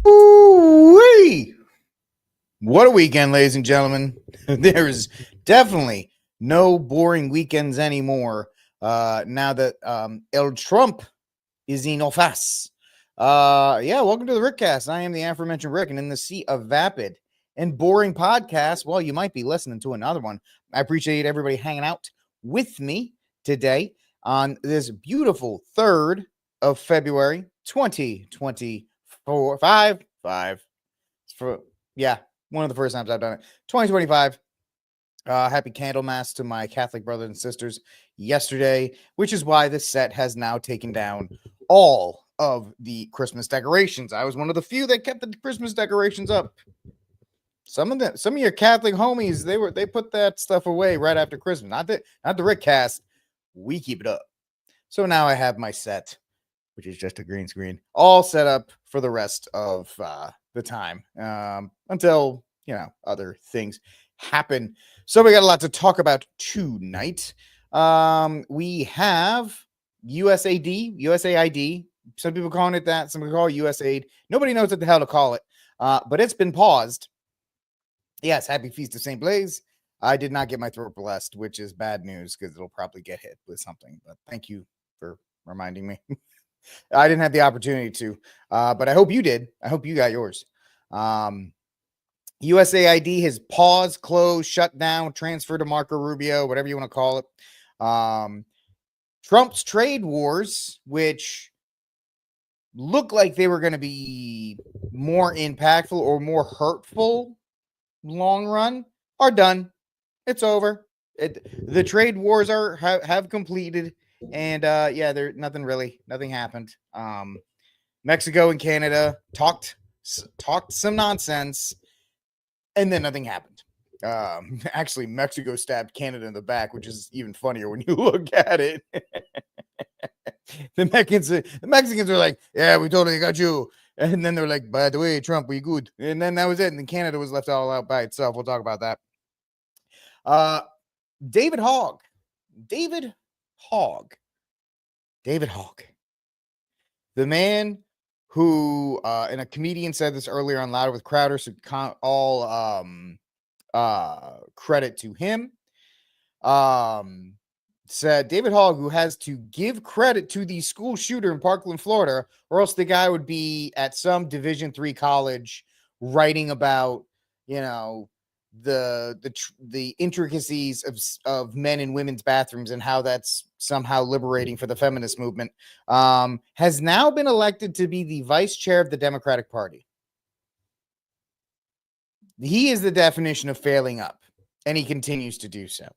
Ooh-wee. What a weekend, ladies and gentlemen. There is definitely no boring weekends anymore now that El Trump is in office. Welcome to the RickCast. I am the aforementioned Rick, and in the sea of vapid and boring podcasts, well, you might be listening to another one. I appreciate everybody hanging out with me today on this beautiful 3rd of February, 2024. One of the first times I've done it. 2025. Happy Candlemas to my Catholic brothers and sisters yesterday, which is why this set has now taken down all of the Christmas decorations. I was one of the few that kept the Christmas decorations up. Some of your Catholic homies, they put that stuff away right after Christmas. Not the RickCast. We keep it up. So now I have my set, which is just a green screen, all set up for the rest of the time until other things happen. So we got a lot to talk about tonight. We have USAID. Some people calling it that. Some people call it USAID. Nobody knows what the hell to call it. But it's been paused. Yes, happy Feast of St. Blaise. I did not get my throat blessed, which is bad news because it'll probably get hit with something. But thank you for reminding me. I didn't have the opportunity to, but I hope you did. I hope you got yours. USAID has paused, closed, shut down, transferred to Marco Rubio, whatever you want to call it. Trump's trade wars, which look like they were going to be more impactful or more hurtful long run, are done. It's over. The trade wars have completed. And nothing happened. Mexico and Canada talked some nonsense, and then nothing happened. Actually, Mexico stabbed Canada in the back, which is even funnier when you look at it. The Mexicans are like, "Yeah, we totally got you," and then they're like, "By the way, Trump, we good," and then that was it. And then Canada was left all out by itself. We'll talk about that. David Hogg. The man who, and a comedian said this earlier on Louder with Crowder, so all credit to him. Said David Hogg, who has to give credit to the school shooter in Parkland, Florida, or else the guy would be at some Division III college writing about, the intricacies of men and women's bathrooms and how that's somehow liberating for the feminist movement, has now been elected to be the vice chair of the Democratic Party. He is the definition of failing up, and he continues to do so.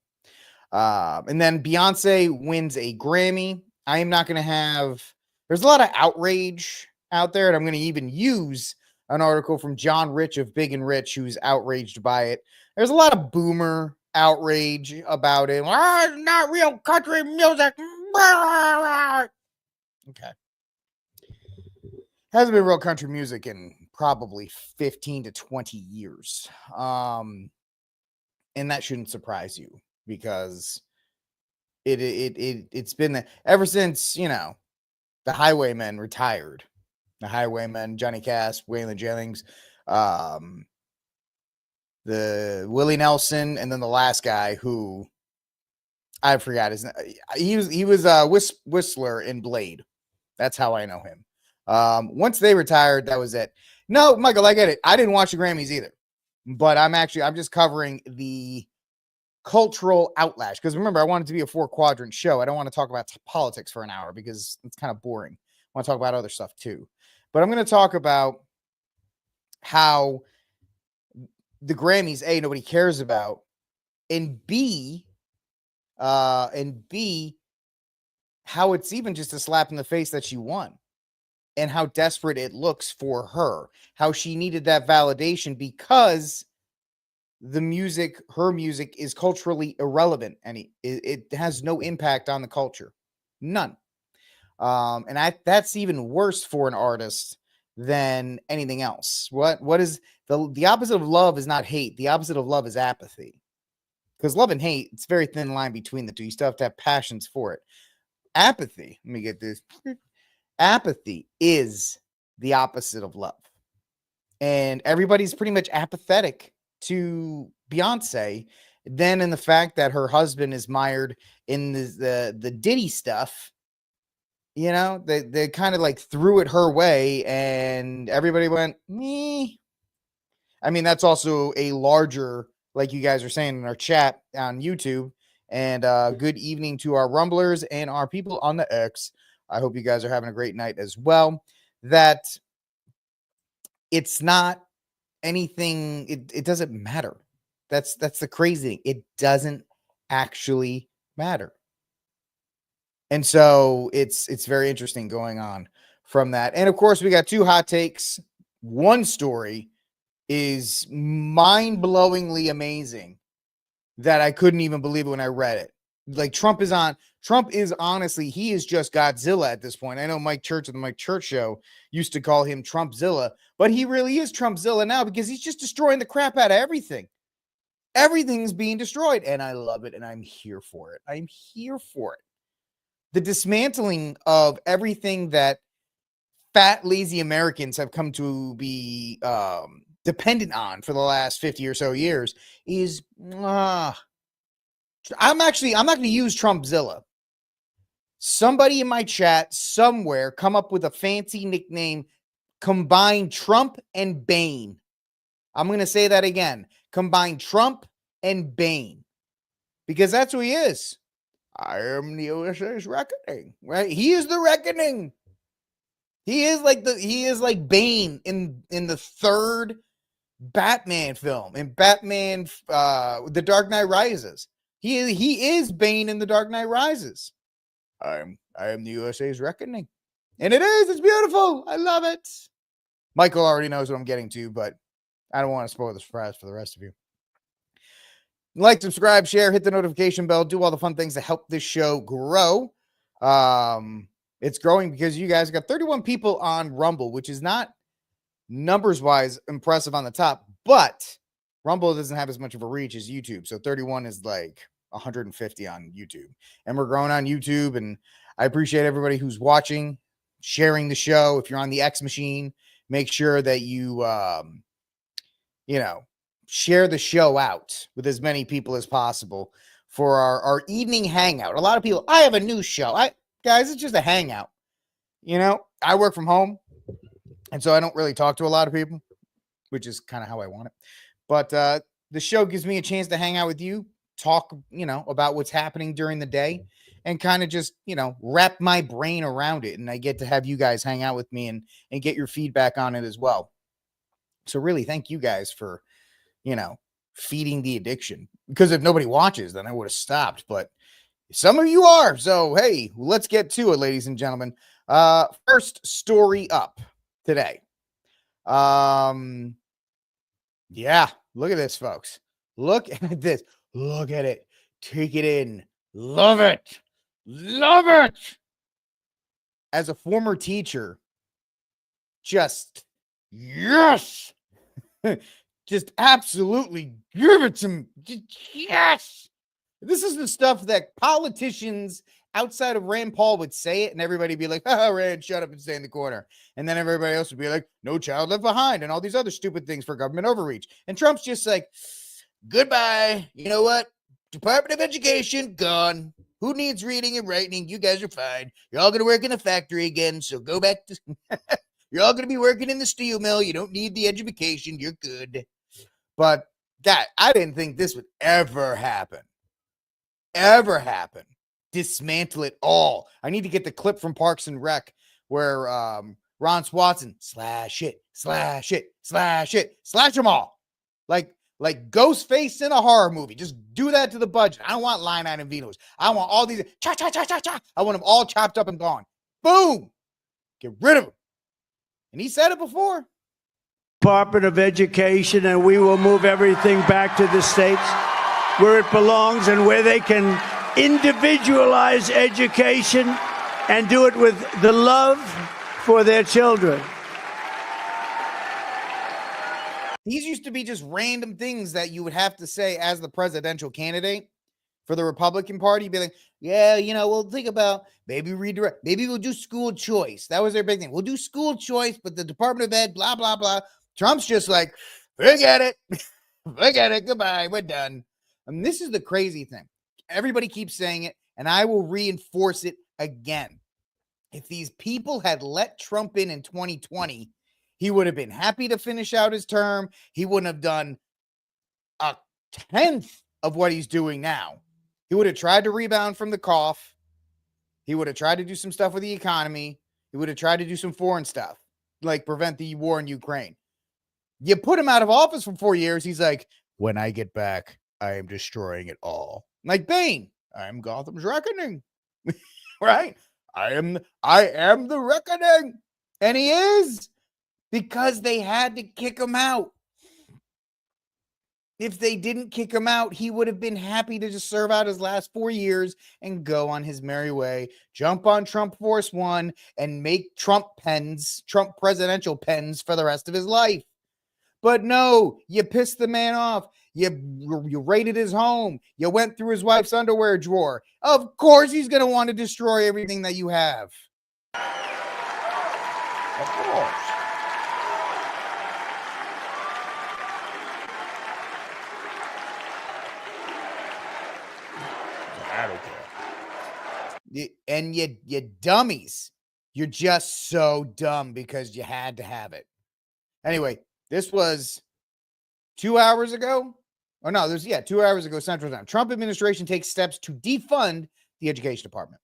And then Beyonce wins a Grammy. I am not going to have, there's a lot of outrage out there, and I'm going to even use an article from John Rich of Big and Rich, who's outraged by it. There's a lot of boomer outrage about it. It's not real country music. Okay. Hasn't been real country music in probably 15 to 20 years. And that shouldn't surprise you because it's been ever since, the Highwaymen retired. The Highwaymen, Johnny Cash, Waylon Jennings, the Willie Nelson, and then the last guy who I forgot his name. He was Whistler in Blade. That's how I know him. Once they retired, that was it. No, Michael, I get it. I didn't watch the Grammys either, but I'm just covering the cultural outlash because remember, I want it to be a 4-quadrant show. I don't want to talk about politics for an hour because it's kind of boring. I want to talk about other stuff too. But I'm going to talk about how the Grammys, A, nobody cares about, and B, how it's even just a slap in the face that she won, and how desperate it looks for her, how she needed that validation because her music is culturally irrelevant, and it has no impact on the culture. None. And that's even worse for an artist than anything else. What is the opposite of love is not hate. The opposite of love is apathy. Because love and hate, it's a very thin line between the two. You still have to have passions for it. Apathy, let me get this. Apathy is the opposite of love. and everybody's pretty much apathetic to Beyonce. Then in the fact that her husband is mired in the Diddy stuff, you know, they kind of like threw it her way, and everybody went, me. I mean, that's also a larger, like you guys are saying in our chat on YouTube. And good evening to our Rumblers and our people on the X. I hope you guys are having a great night as well. That it's not anything, it doesn't matter. That's the crazy thing. It doesn't actually matter. And so it's very interesting going on from that. And of course, we got two hot takes. One story is mind-blowingly amazing that I couldn't even believe it when I read it. Like Trump is honestly, he is just Godzilla at this point. I know Mike Church of the Mike Church Show used to call him Trumpzilla, but he really is Trumpzilla now because he's just destroying the crap out of everything. Everything's being destroyed, and I love it, and I'm here for it. I'm here for it. The dismantling of everything that fat, lazy Americans have come to be dependent on for the last 50 or so years is I'm not going to use Trumpzilla. Somebody in my chat somewhere come up with a fancy nickname, combine Trump and Bane. I'm going to say that again. Combine Trump and Bane, because that's who he is. I am the USA's reckoning, right? He is the reckoning. He is like Bane in the third Batman film, in Batman The Dark Knight Rises. He is Bane in The Dark Knight Rises. I am the USA's reckoning. And it's beautiful. I love it. Michael already knows what I'm getting to, but I don't want to spoil the surprise for the rest of you. Like, subscribe, share, hit the notification bell, do all the fun things to help this show grow. It's growing because you guys got 31 people on Rumble, which is not numbers-wise impressive on the top, but Rumble doesn't have as much of a reach as YouTube. So 31 is like 150 on YouTube. And we're growing on YouTube, and I appreciate everybody who's watching, sharing the show. If you're on the X machine, make sure that you, share the show out with as many people as possible for our evening hangout. A lot of people, I have a new show. Guys, it's just a hangout. I work from home, and so I don't really talk to a lot of people, which is kind of how I want it. But the show gives me a chance to hang out with you, talk, about what's happening during the day, and kind of just, wrap my brain around it. And I get to have you guys hang out with me and get your feedback on it as well. So really, thank you guys for, feeding the addiction, because if nobody watches, then I would have stopped. But some of you are. So, hey, let's get to it, ladies and gentlemen. First story up today. Yeah, look at this, folks. Look at this. Look at it. Take it in. Love it. Love it. As a former teacher, just yes. Just absolutely give it to me. Yes. This is the stuff that politicians outside of Rand Paul would say it, and everybody would be like, oh, Rand, shut up and stay in the corner. And then everybody else would be like, no child left behind, and all these other stupid things for government overreach. And Trump's just like, goodbye. You know what? Department of Education, gone. Who needs reading and writing? You guys are fine. You're all going to work in the factory again, so go back to... You're all going to be working in the steel mill. You don't need the education. You're good. But that, I didn't think this would ever happen. Ever happen. Dismantle it all. I need to get the clip from Parks and Rec where Ron Swanson slash it, slash them all. Like Ghostface in a horror movie. Just do that to the budget. I don't want line item vetoes. I want all these cha. I want them all chopped up and gone. Boom. Get rid of them. And he said it before. Department of Education, and we will move everything back to the states where it belongs and where they can individualize education and do it with the love for their children. These used to be just random things that you would have to say as the presidential candidate for the Republican Party. Be like, yeah, we'll think about maybe redirect. Maybe we'll do school choice. That was their big thing. We'll do school choice, but the Department of Ed, blah, blah, blah. Trump's just like, forget it. Forget it. Goodbye. We're done. And this is the crazy thing. Everybody keeps saying it, and I will reinforce it again. If these people had let Trump in 2020, he would have been happy to finish out his term. He wouldn't have done a tenth of what he's doing now. He would have tried to rebound from the cough. He would have tried to do some stuff with the economy. He would have tried to do some foreign stuff, like prevent the war in Ukraine. You put him out of office for 4 years. He's like, when I get back, I am destroying it all. Like Bane, I am Gotham's reckoning. Right? I am the reckoning. And he is, because they had to kick him out. If they didn't kick him out, he would have been happy to just serve out his last 4 years and go on his merry way, jump on Trump Force One, and make Trump presidential pens for the rest of his life. But no, you pissed the man off. You raided his home. You went through his wife's underwear drawer. Of course he's going to want to destroy everything that you have. Of course. I don't care. And you dummies. You're just so dumb because you had to have it. Anyway, this was 2 hours ago. Oh, no, 2 hours ago Central Time. Trump administration takes steps to defund the education department.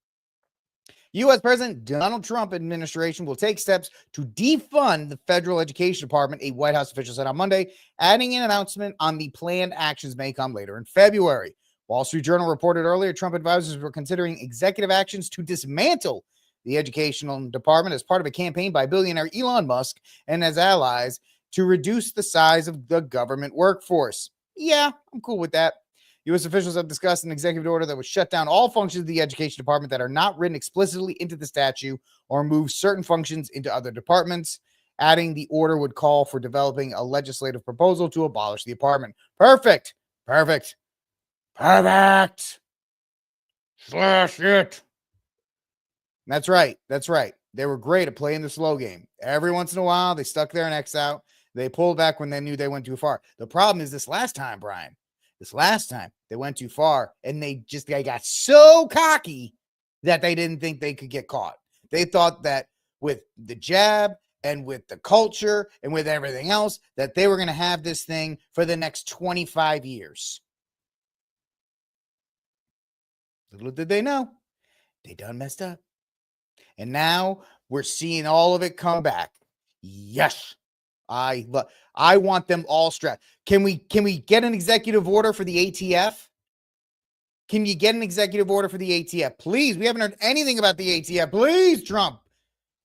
U.S. President Donald Trump administration will take steps to defund the federal education department, a White House official said on Monday, adding an announcement on the planned actions may come later in February. Wall Street Journal reported earlier Trump advisors were considering executive actions to dismantle the educational department as part of a campaign by billionaire Elon Musk and his allies to reduce the size of the government workforce. Yeah, I'm cool with that. U.S. officials have discussed an executive order that would shut down all functions of the education department that are not written explicitly into the statute or move certain functions into other departments. Adding the order would call for developing a legislative proposal to abolish the department. Perfect. Slash it. That's right. They were great at playing the slow game. Every once in a while, they stuck their necks out. They pulled back when they knew they went too far. The problem is this last time, Brian. They went too far, and they got so cocky that they didn't think they could get caught. They thought that with the jab and with the culture and with everything else, that they were going to have this thing for the next 25 years. Little did they know, they done messed up. And now we're seeing all of it come back. Yes. I want them all strapped. Can we get an executive order for the ATF? Can you get an executive order for the ATF? Please. We haven't heard anything about the ATF. Please, Trump.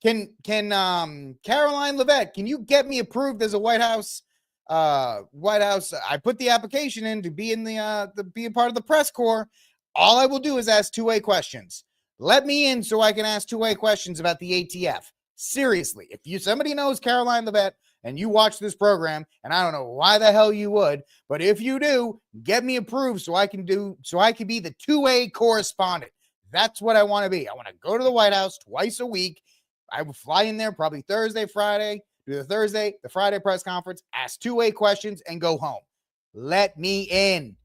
Can Caroline Leavitt, can you get me approved as a White House? I put the application in to be in be a part of the press corps. All I will do is ask two-way questions. Let me in so I can ask two-way questions about the ATF. Seriously, if somebody knows Caroline Leavitt and you watch this program, and I don't know why the hell you would, but if you do, get me approved so I can be the two-way correspondent. That's what I want to be. I want to go to the White House twice a week. I will fly in there probably Thursday, Friday, do the Friday press conference, ask two-way questions, and go home. Let me in.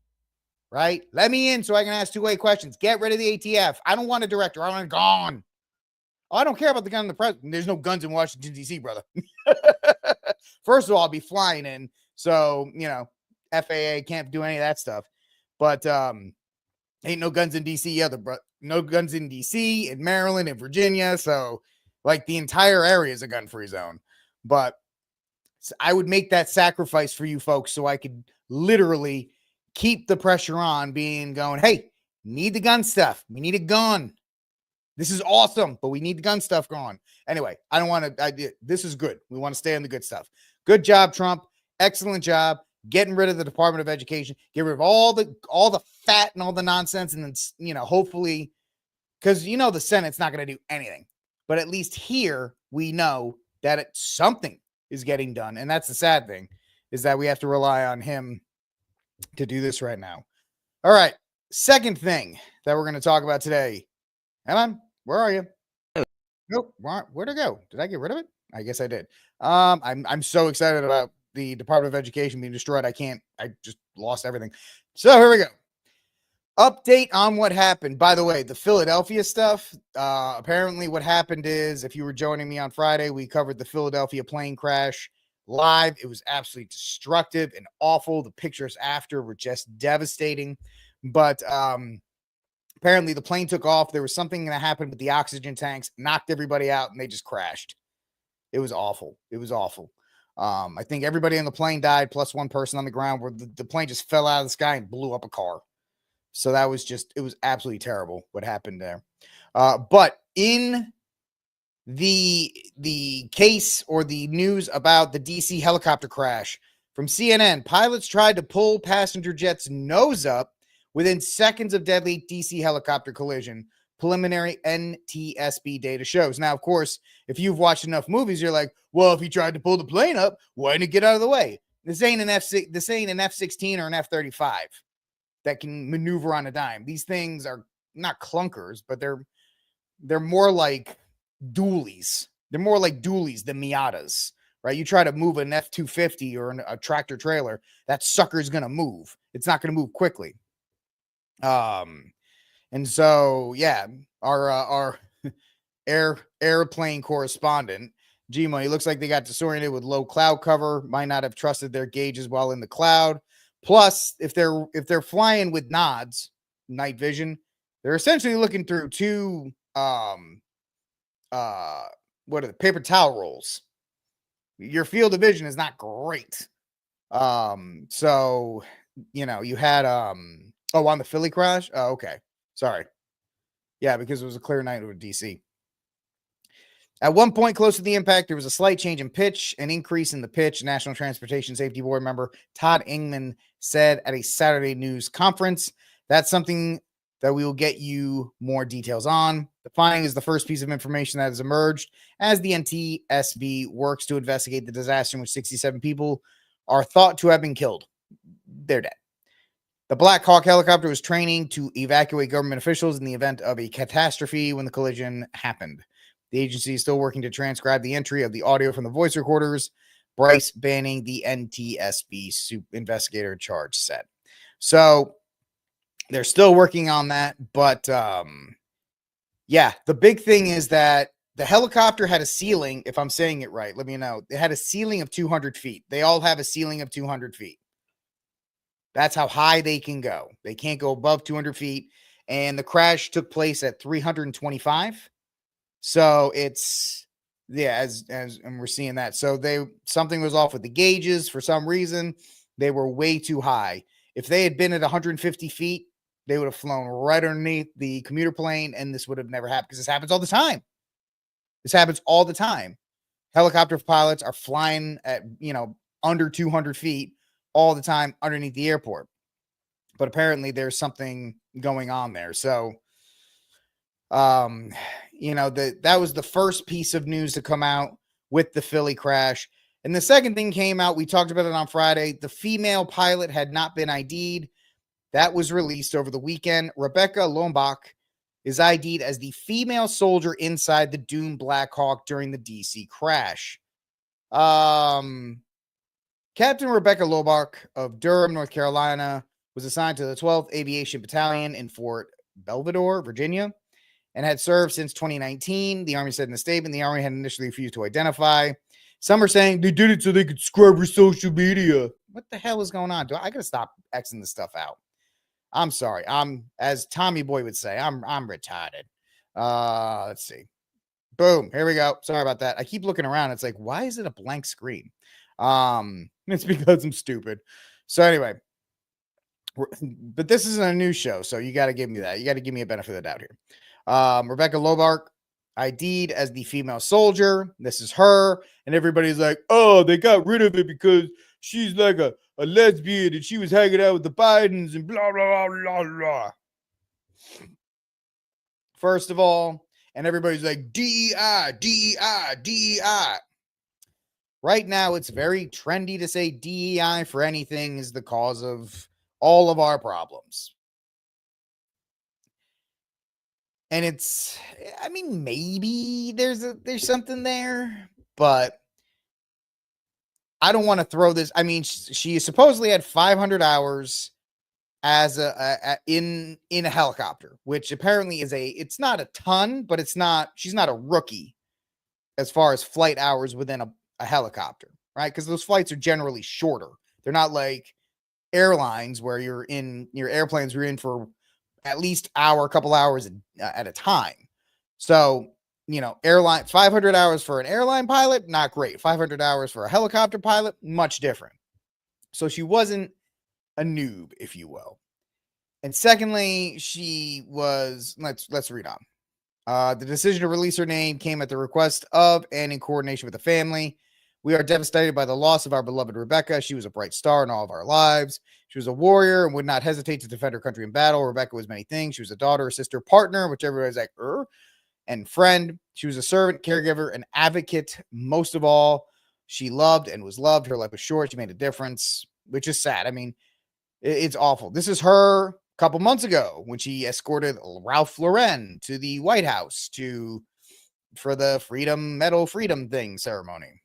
Right? Let me in so I can ask two-way questions. Get rid of the ATF. I don't want a director. I want it gone. Oh, I don't care about the gun in the president. There's no guns in Washington, D.C., brother. First of all, I'll be flying in. So, FAA can't do any of that stuff. But ain't no guns in D.C. either, bro. No guns in D.C., in Maryland, in Virginia. So, the entire area is a gun-free zone. But I would make that sacrifice for you folks so I could literally keep the pressure on going, hey, need the gun stuff. We need it gone. This is awesome, but we need the gun stuff gone. Anyway, this is good. We want to stay on the good stuff. Good job, Trump. Excellent job getting rid of the Department of Education. Get rid of all the fat and all the nonsense. And then, hopefully, because, the Senate's not going to do anything. But at least here, we know that something is getting done. And that's the sad thing, is that we have to rely on him to do this right now. All right. Second thing that we're going to talk about today. Evan, where are you? Nope. Where'd it go? Did I get rid of it? I guess I did. I'm so excited about the Department of Education being destroyed. I just lost everything. So here we go. Update on what happened. By the way, the Philadelphia stuff, apparently what happened is, if you were joining me on Friday, we covered the Philadelphia plane crash live. It was absolutely destructive and awful. The pictures after were just devastating. But apparently the plane took off. There was something that happened with the oxygen tanks, knocked everybody out, and they just crashed. It was awful. It was awful. I think everybody on the plane died, plus one person on the ground, where the plane just fell out of the sky and blew up a car. So that was it was absolutely terrible what happened there. But in the case or the news about the DC helicopter crash from CNN, pilots tried to pull passenger jet's nose up within seconds of deadly DC helicopter collision. Preliminary NTSB data shows. Now, of course, if you've watched enough movies, you're like, well, if he tried to pull the plane up, why didn't it get out of the way? This ain't an F-16 or an F-35 that can maneuver on a dime. These things are not clunkers, but they're more like dualies. They're more like dualies than Miatas, right? You try to move an F-250 or a tractor trailer, that sucker's going to move. It's not going to move quickly. And so, yeah, our airplane correspondent, G-Money, looks like they got disoriented with low cloud cover, might not have trusted their gauges while in the cloud. Plus, if they're flying with nods, night vision, they're essentially looking through two what are the paper towel rolls. Your field of vision is not great. So you had on the Philly crash. Oh, okay. Sorry. Yeah, because it was a clear night over DC. At one point close to the impact, there was a slight change in pitch, an increase in the pitch. National Transportation Safety Board member Todd Ingman said at a Saturday news conference. That's something that we will get you more details on. The finding is the first piece of information that has emerged as the NTSB works to investigate the disaster in which 67 people are thought to have been killed. They're dead. The Black Hawk helicopter was training to evacuate government officials in the event of a catastrophe when the collision happened. The agency is still working to transcribe the entry of the audio from the voice recorders. Bryce Banning, the NTSB investigator charge, said. So they're still working on that. But yeah, the big thing is that the helicopter had a ceiling, if I'm saying it right, let me know. It had a ceiling of 200 feet. They all have a ceiling of 200 feet. That's how high they can go. They can't go above 200 feet. And the crash took place at 325. So it's, yeah, and we're seeing that. So something was off with the gauges for some reason. They were way too high. If they had been at 150 feet, they would have flown right underneath the commuter plane, and this would have never happened because this happens all the time. This happens all the time. Helicopter pilots are flying at, under 200 feet all the time underneath the airport. But apparently there's something going on there. So, that was the first piece of news to come out with the Philly crash. And the second thing came out, we talked about it on Friday. The female pilot had not been ID'd. That was released over the weekend. Rebecca Lombach is ID'd as the female soldier inside the doomed Black Hawk during the DC crash. Captain Rebecca Lombach of Durham, North Carolina, was assigned to the 12th Aviation Battalion in Fort Belvedere, Virginia, and had served since 2019. The Army said in a statement the Army had initially refused to identify. Some are saying they did it so they could scrub her social media. What the hell is going on? I got to stop Xing this stuff out. I'm sorry. As Tommy Boy would say, I'm retarded. Let's see. Boom. Here we go. Sorry about that. I keep looking around. It's like, why is it a blank screen? It's because I'm stupid. So anyway, but this isn't a news show, so you got to give me that. You got to give me a benefit of the doubt here. Rebecca Lombach, ID'd as the female soldier. This is her. And everybody's like, oh, they got rid of it because she's like a lesbian and she was hanging out with the Bidens and blah, blah, blah, blah, blah. First of all, and everybody's like, DEI, DEI, DEI. Right now, it's very trendy to say DEI for anything is the cause of all of our problems. And maybe there's something there, but I don't want to throw this. I mean, she supposedly had 500 hours as in a helicopter, which apparently it's not a ton, but she's not a rookie as far as flight hours within a helicopter, right? Because those flights are generally shorter. They're not like airlines where you're in your airplanes, you're in for at least a couple hours at a time. So, 500 hours for an airline pilot, not great. 500 hours for a helicopter pilot, much different. So she wasn't a noob, if you will. And secondly, she was, let's read on. The decision to release her name came at the request of and in coordination with the family. We are devastated by the loss of our beloved Rebecca. She was a bright star in all of our lives. She was a warrior and would not hesitate to defend her country in battle. Rebecca was many things. She was a daughter, a sister, partner, which everybody's like, and friend. She was a servant, caregiver, an advocate. Most of all, she loved and was loved. Her life was short. She made a difference, which is sad. I mean, it's awful. This is her a couple months ago when she escorted Ralph Lauren to the White House for the Freedom Medal Freedom thing ceremony.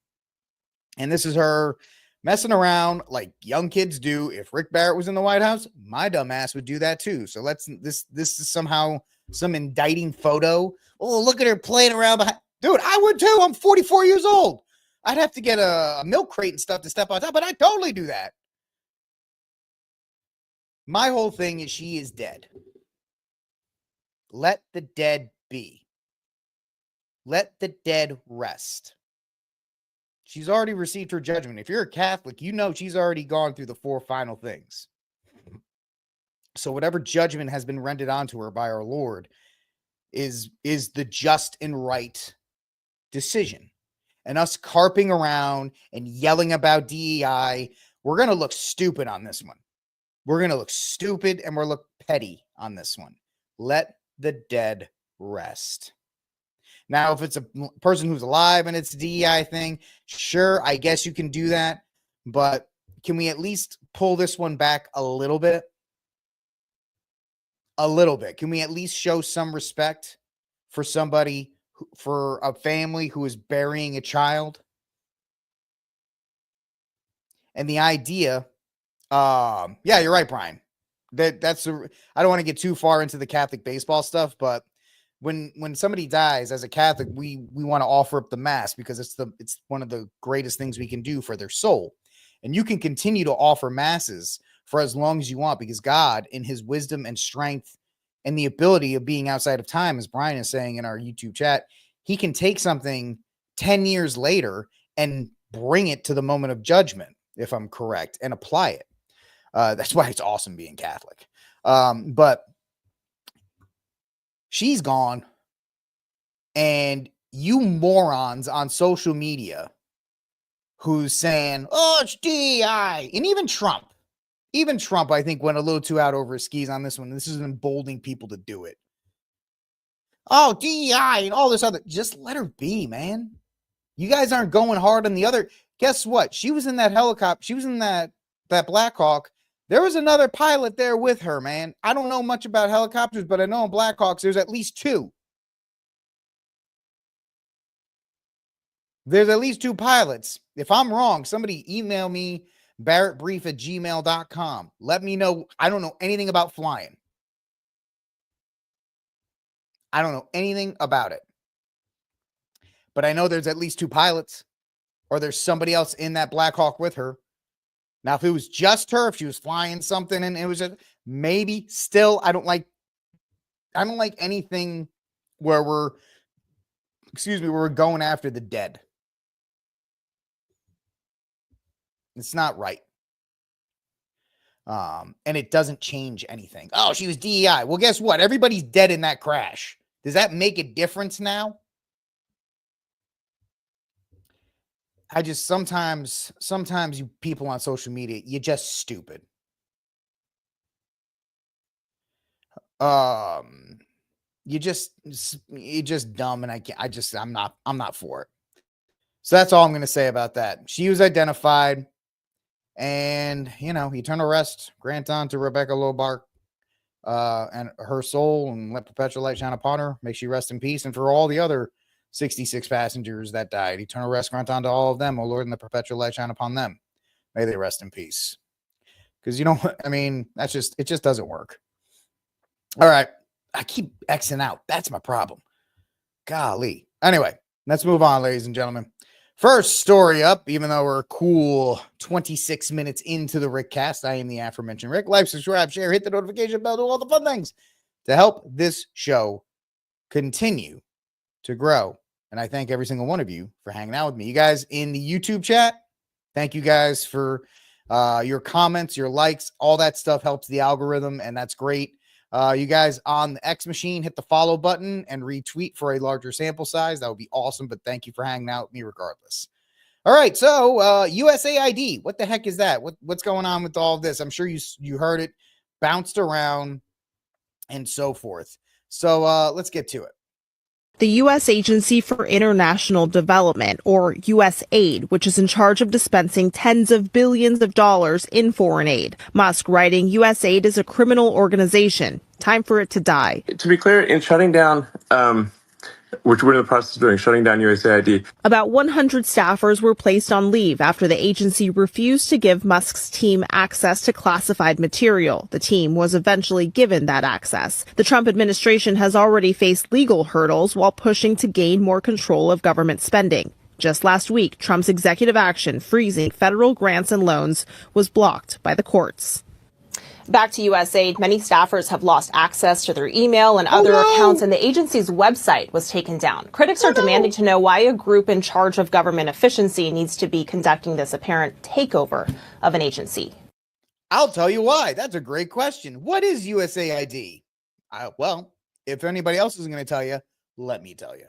And this is her messing around like young kids do. If Rick Barrett was in the White House, my dumb ass would do that too. So this is somehow some indicting photo. Oh, look at her playing around behind. Dude, I would too. I'm 44 years old. I'd have to get a milk crate and stuff to step on top, but I'd totally do that. My whole thing is she is dead. Let the dead be. Let the dead rest. She's already received her judgment. If you're a Catholic, you know she's already gone through the 4 final things. So whatever judgment has been rendered onto her by our Lord is the just and right decision. And us carping around and yelling about DEI, we're going to look stupid on this one. We're going to look stupid and we're look petty on this one. Let the dead rest. Now, if it's a person who's alive and it's a DEI thing, sure, I guess you can do that. But can we at least pull this one back a little bit? A little bit. Can we at least show some respect for somebody, for a family who is burying a child? And the idea, yeah, you're right, Brian. I don't want to get too far into the Catholic baseball stuff, but when somebody dies as a Catholic, we want to offer up the mass because it's one of the greatest things we can do for their soul. And you can continue to offer masses for as long as you want, because God, in his wisdom and strength and the ability of being outside of time, as Brian is saying in our YouTube chat, he can take something 10 years later and bring it to the moment of judgment, if I'm correct, and apply it. That's why it's awesome being Catholic. But she's gone, and you morons on social media who's saying, oh, it's DEI, and even Trump, I think, went a little too out over his skis on this one. This is emboldening people to do it. Oh, DEI and all this other. Just let her be, man. You guys aren't going hard on the other. Guess what? She was in that helicopter. She was in that Black Hawk. There was another pilot there with her, man. I don't know much about helicopters, but I know in Black Hawks, there's at least 2. There's at least 2 pilots. If I'm wrong, somebody email me, barrettbrief@gmail.com. Let me know. I don't know anything about flying. I don't know anything about it. But I know there's at least 2 pilots, or there's somebody else in that Black Hawk with her. Now, if it was just her, if she was flying something and it was just, maybe still, I don't like anything where we're going after the dead. It's not right. And it doesn't change anything. Oh, she was DEI. Well, guess what? Everybody's dead in that crash. Does that make a difference now? I just sometimes you people on social media, you're just stupid. You're just dumb, and I'm not for it. So that's all I'm going to say about that. She was identified, and eternal rest grant unto Rebecca Lobark and her soul, and let perpetual light shine upon her. May she rest in peace, and for all the other 66 passengers that died. Eternal rest grant unto all of them, O Lord, and the perpetual light shine upon them. May they rest in peace. Because, I mean, it just doesn't work. All right. I keep Xing out. That's my problem. Golly. Anyway, let's move on, ladies and gentlemen. First story up, even though we're cool 26 minutes into the RickCast, I am the aforementioned Rick. Like, subscribe, share, hit the notification bell, do all the fun things to help this show continue to grow. And I thank every single one of you for hanging out with me. You guys in the YouTube chat, thank you guys for your comments, your likes, all that stuff helps the algorithm, and that's great. You guys on the X machine, hit the follow button and retweet for a larger sample size. That would be awesome, but thank you for hanging out with me regardless. All right, so USAID, what the heck is that? What's going on with all of this? I'm sure you heard it, bounced around, and so forth. So let's get to it. The U.S. Agency for International Development, or USAID, which is in charge of dispensing tens of billions of dollars in foreign aid. Musk writing USAID is a criminal organization. Time for it to die. To be clear, in shutting down, which we're in the process of doing, shutting down USAID. About 100 staffers were placed on leave after the agency refused to give Musk's team access to classified material. The team was eventually given that access. The Trump administration has already faced legal hurdles while pushing to gain more control of government spending. Just last week, Trump's executive action freezing federal grants and loans was blocked by the courts. Back to USAID, many staffers have lost access to their email and other accounts, and the agency's website was taken down. Critics are demanding to know why a group in charge of government efficiency needs to be conducting this apparent takeover of an agency. I'll tell you why. That's a great question. What is USAID? Well, if anybody else isn't going to tell you, let me tell you.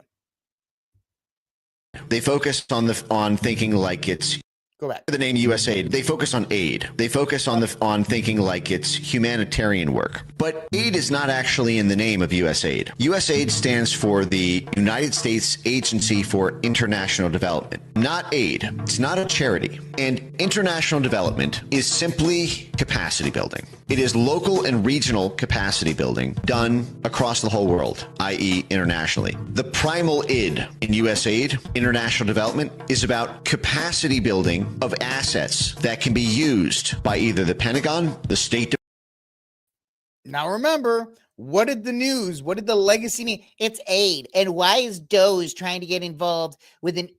They focus on thinking like it's Go back. The name USAID. They focus on aid. They focus on thinking like it's humanitarian work. But aid is not actually in the name of USAID. USAID stands for the United States Agency for International Development, not aid. It's not a charity. And international development is simply capacity building. It is local and regional capacity building done across the whole world, i.e. internationally. The primal id in USAID, international development, is about capacity building of assets that can be used by either the Pentagon, the State Department. Now remember, what did the legacy mean? It's aid. And why is Doge trying to get involved with an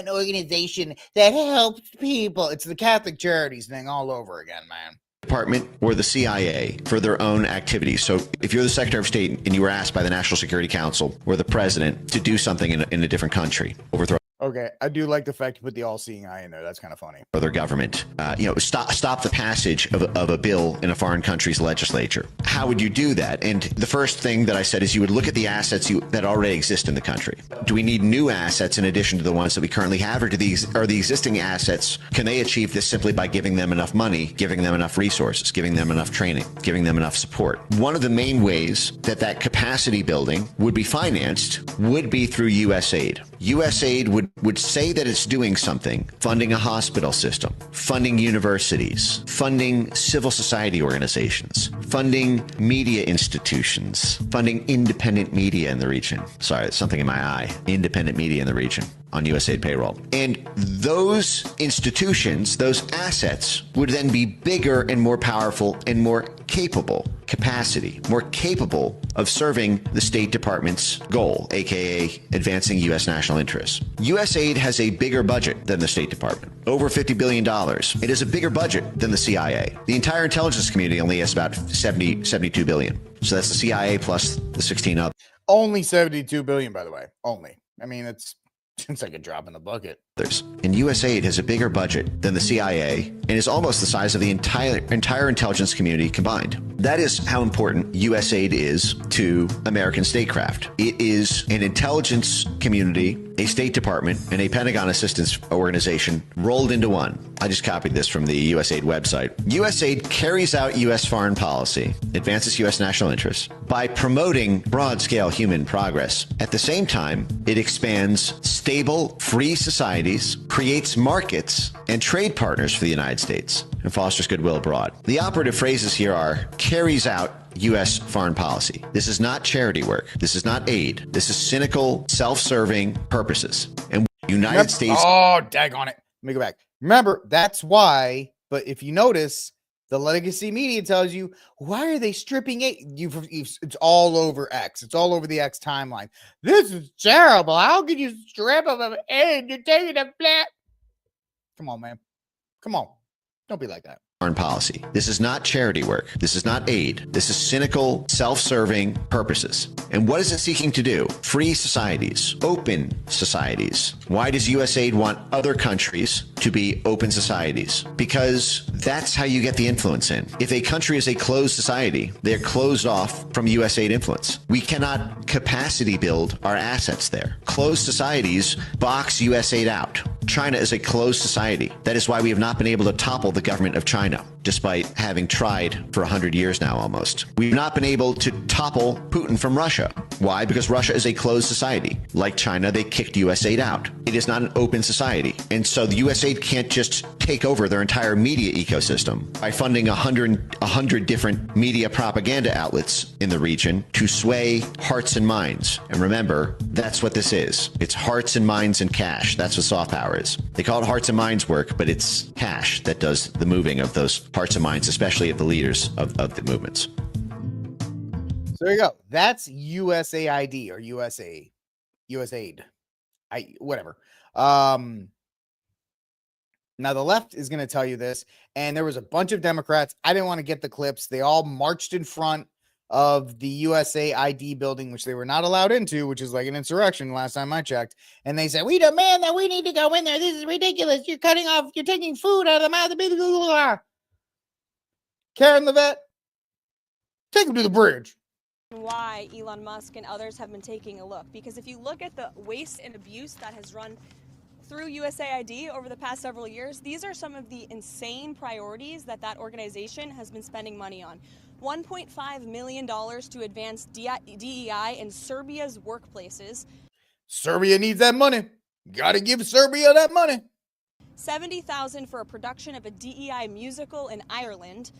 organization that helps people? It's the Catholic Charities thing all over again, man. Department or the CIA for their own activities. So if you're the Secretary of State and you were asked by the National Security Council or the President to do something in a different country, overthrow. Okay, I do like the fact you put the all-seeing eye in there. That's kind of funny. Other government, stop the passage of a bill in a foreign country's legislature. How would you do that? And the first thing that I said is you would look at the assets that already exist in the country. Do we need new assets in addition to the ones that we currently have, or are the existing assets, can they achieve this simply by giving them enough money, giving them enough resources, giving them enough training, giving them enough support? One of the main ways that capacity building would be financed would be through USAID. USAID would say that it's doing something, funding a hospital system, funding universities, funding civil society organizations, funding media institutions, funding independent media in the region. Sorry, there's something in my eye. Independent media in the region on USAID payroll. And those institutions, those assets, would then be bigger and more powerful and more capable more capable of serving the State Department's goal, aka advancing U.S. national interests. USAID has a bigger budget than the State Department, over $50 billion. It is a bigger budget than the CIA. The entire intelligence community only has about 72 billion. So that's the CIA plus the 16 others. Only 72 billion, by the way. Only. I mean, it's like a drop in the bucket. And USAID has a bigger budget than the CIA and is almost the size of the entire intelligence community combined. That is how important USAID is to American statecraft. It is an intelligence community, a State Department, and a Pentagon assistance organization rolled into one. I just copied this from the USAID website. USAID carries out U.S. foreign policy, advances U.S. national interests by promoting broad-scale human progress. At the same time, it expands stable, free societies, creates markets and trade partners for the United States, and fosters goodwill abroad. The operative phrases here are carries out U.S. foreign policy. This is not charity work. This is not aid. This is cynical, self-serving purposes. And United States. Oh, daggone it. Let me go back. Remember, that's why. But if you notice, the legacy media tells you, why are they stripping it? It's all over X. It's all over the X timeline. This is terrible. How can you strip of an aid? You're taking a flat. Come on, man. Come on. Don't be like that. Foreign policy. This is not charity work. This is not aid. This is cynical, self-serving purposes. And what is it seeking to do? Free societies, open societies. Why does USAID want other countries to be open societies? Because that's how you get the influence in. If a country is a closed society, they're closed off from USAID influence. We cannot capacity build our assets there. Closed societies box USAID out. China is a closed society. That is why we have not been able to topple the government of China, despite having tried for 100 years now almost. We've not been able to topple Putin from Russia. Why? Because Russia is a closed society. Like China, they kicked USAID out. It is not an open society. And so the USAID can't just take over their entire media ecosystem by funding 100 different media propaganda outlets in the region to sway hearts and minds. And remember, that's what this is. It's hearts and minds and cash. That's what soft power is. They call it hearts and minds work, but it's cash that does the moving of those hearts and minds, especially of the leaders of the movements. So there you go. That's USAID or USAID. Whatever. Now the left is going to tell you this, and there was a bunch of Democrats. I didn't want to get the clips. They all marched in front of the USAID building, which they were not allowed into, which is like an insurrection last time I checked. And they said, we demand that we need to go in there. This is ridiculous. You're taking food out of the mouth of the Karen the vet, take him to the bridge. Why Elon Musk and others have been taking a look, because if you look at the waste and abuse that has run through USAID over the past several years, these are some of the insane priorities that organization has been spending money on. $1.5 million to advance DEI in Serbia's workplaces. Serbia needs that money. Got to give Serbia that money. $70,000 for a production of a DEI musical in Ireland.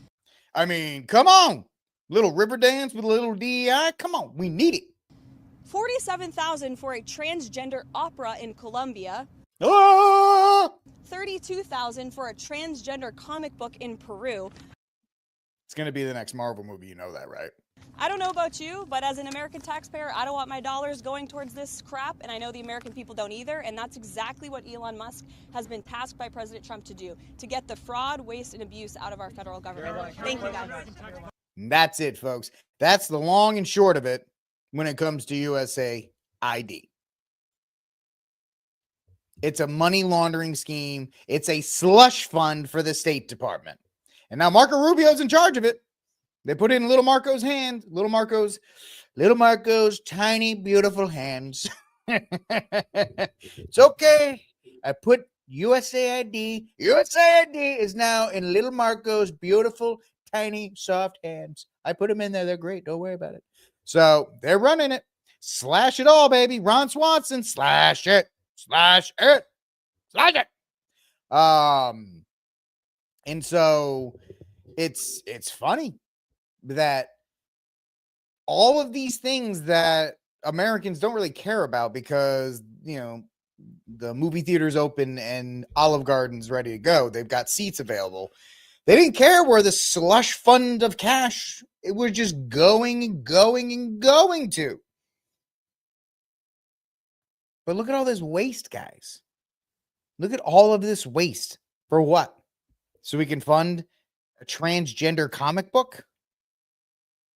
I mean, come on. Little river dance with a little DEI. Come on. We need it. $47,000 for a transgender opera in Colombia. Ah! $32,000 for a transgender comic book in Peru. It's going to be the next Marvel movie. You know that, right? I don't know about you, but as an American taxpayer, I don't want my dollars going towards this crap, and I know the American people don't either, and that's exactly what Elon Musk has been tasked by President Trump to do, to get the fraud, waste, and abuse out of our federal government. Thank you, guys. And that's it, folks. That's the long and short of it when it comes to USAID. It's a money laundering scheme. It's a slush fund for the State Department. And now Marco Rubio's in charge of it. They put it in little Marco's hand. Little Marco's tiny, beautiful hands. It's okay. I put USAID. USAID is now in little Marco's beautiful, tiny, soft hands. I put them in there. They're great. Don't worry about it. So they're running it. Slash it all, baby. Ron Swanson, slash it. Slash it. Slash it. And so it's funny that all of these things that Americans don't really care about because, you know, the movie theater's open and Olive Garden's ready to go. They've got seats available. They didn't care where the slush fund of cash, it was just going and going and going to. But look at all this waste, guys. Look at all of this waste. For what? So we can fund a transgender comic book?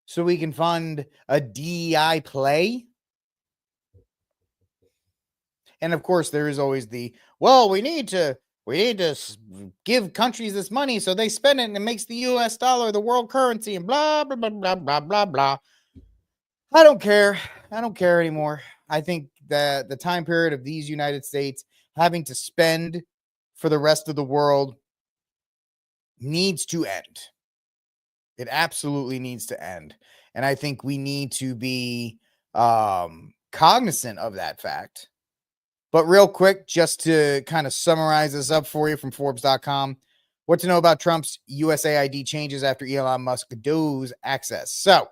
So we can fund a DEI play? And of course, there is always the, well, we need to give countries this money so they spend it and it makes the US dollar the world currency and blah, blah, blah, blah, blah, blah, blah. I don't care. I don't care anymore. I think that the time period of these United States having to spend for the rest of the world needs to end. It absolutely needs to end. And I think we need to be cognizant of that fact. But real quick, just to kind of summarize this up for you from Forbes.com, What to know about Trump's USAID changes after Elon Musk Doge access. So,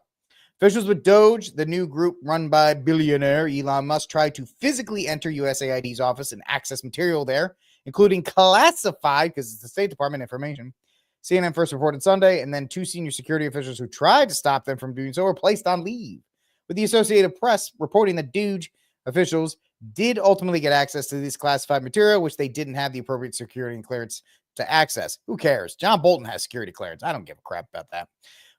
officials with Doge, the new group run by billionaire Elon Musk, tried to physically enter USAID's office and access material there, including classified, because it's the State Department information. CNN first reported Sunday, and then 2 senior security officials who tried to stop them from doing so were placed on leave, with the Associated Press reporting that Doge officials did ultimately get access to this classified material, which they didn't have the appropriate security and clearance to access. Who cares? John Bolton has security clearance. I don't give a crap about that.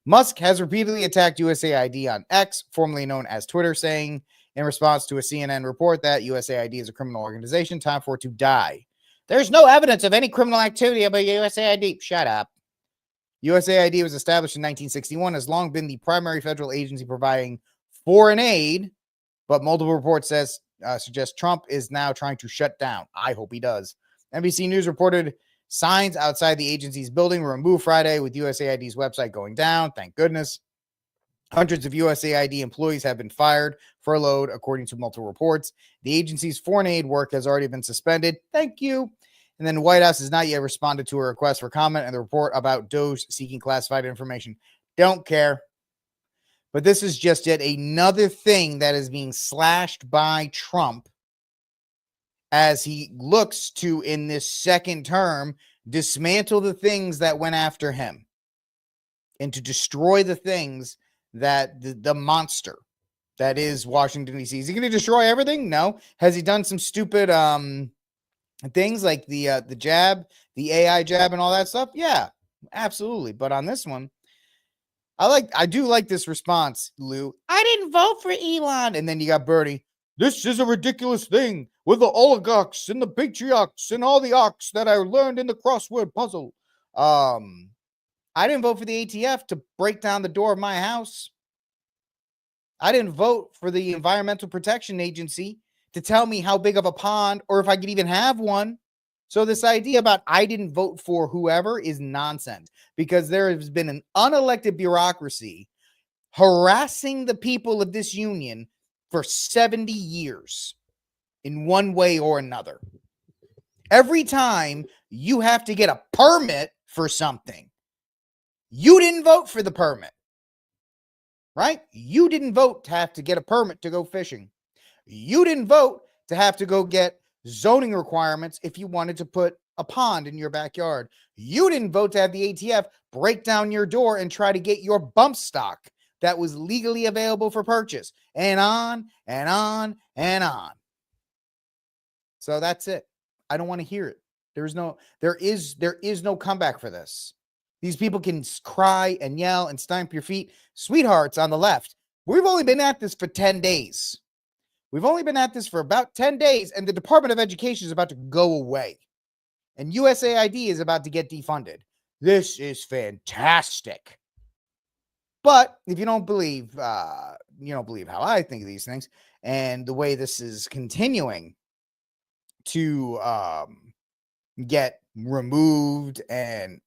Musk has repeatedly attacked USAID on X, formerly known as Twitter, saying in response to a CNN report that USAID is a criminal organization, time for it to die. There's no evidence of any criminal activity about USAID. Shut up. USAID was established in 1961, has long been the primary federal agency providing foreign aid, but multiple reports suggest Trump is now trying to shut down. I hope he does. NBC News reported signs outside the agency's building were removed Friday, with USAID's website going down. Thank goodness. Hundreds of USAID employees have been fired, furloughed, according to multiple reports. The agency's foreign aid work has already been suspended. Thank you. And then the White House has not yet responded to a request for comment and the report about Doge seeking classified information. Don't care. But this is just yet another thing that is being slashed by Trump as he looks to, in this second term, dismantle the things that went after him and to destroy the things that the monster that is Washington, D.C. Is he going to destroy everything? No. Has he done some stupid things like the jab, the AI jab and all that stuff? Yeah, absolutely. But on this one, I do like this response, Lou. I didn't vote for Elon. And then you got Bernie. This is a ridiculous thing with the oligarchs and the patriarchs and all the arcs that I learned in the crossword puzzle. I didn't vote for the ATF to break down the door of my house. I didn't vote for the Environmental Protection Agency to tell me how big of a pond or if I could even have one. So this idea about I didn't vote for whoever is nonsense, because there has been an unelected bureaucracy harassing the people of this union for 70 years in one way or another. Every time you have to get a permit for something, you didn't vote for the permit, right? You didn't vote to have to get a permit to go fishing. You didn't vote to have to go get zoning requirements if you wanted to put a pond in your backyard. You didn't vote to have the ATF break down your door and try to get your bump stock that was legally available for purchase, and on and on and on. So that's it. I don't want to hear it. There is no comeback for this. These people can cry and yell and stamp your feet. Sweethearts on the left, we've only been at this for 10 days. We've only been at this for about 10 days, and the Department of Education is about to go away. And USAID is about to get defunded. This is fantastic. But if you don't believe how I think of these things and the way this is continuing to get removed and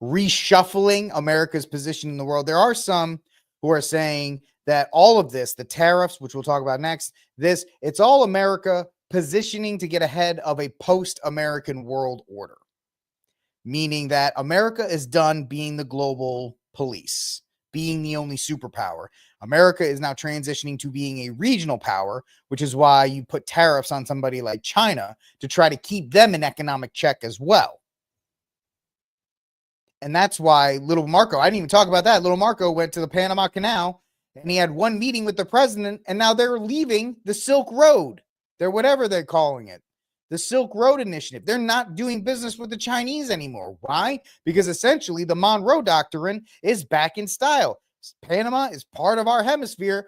reshuffling America's position in the world, there are some who are saying that all of this, the tariffs, which we'll talk about next, it's all America positioning to get ahead of a post-American world order, meaning that America is done being the global police, being the only superpower. America is now transitioning to being a regional power, which is why you put tariffs on somebody like China to try to keep them in economic check as well. And that's why little Marco, I didn't even talk about that. Little Marco went to the Panama Canal and he had one meeting with the president, and now they're leaving the Silk Road. They're whatever they're calling it. The Silk Road Initiative. They're not doing business with the Chinese anymore. Why? Because essentially the Monroe Doctrine is back in style. Panama is part of our hemisphere.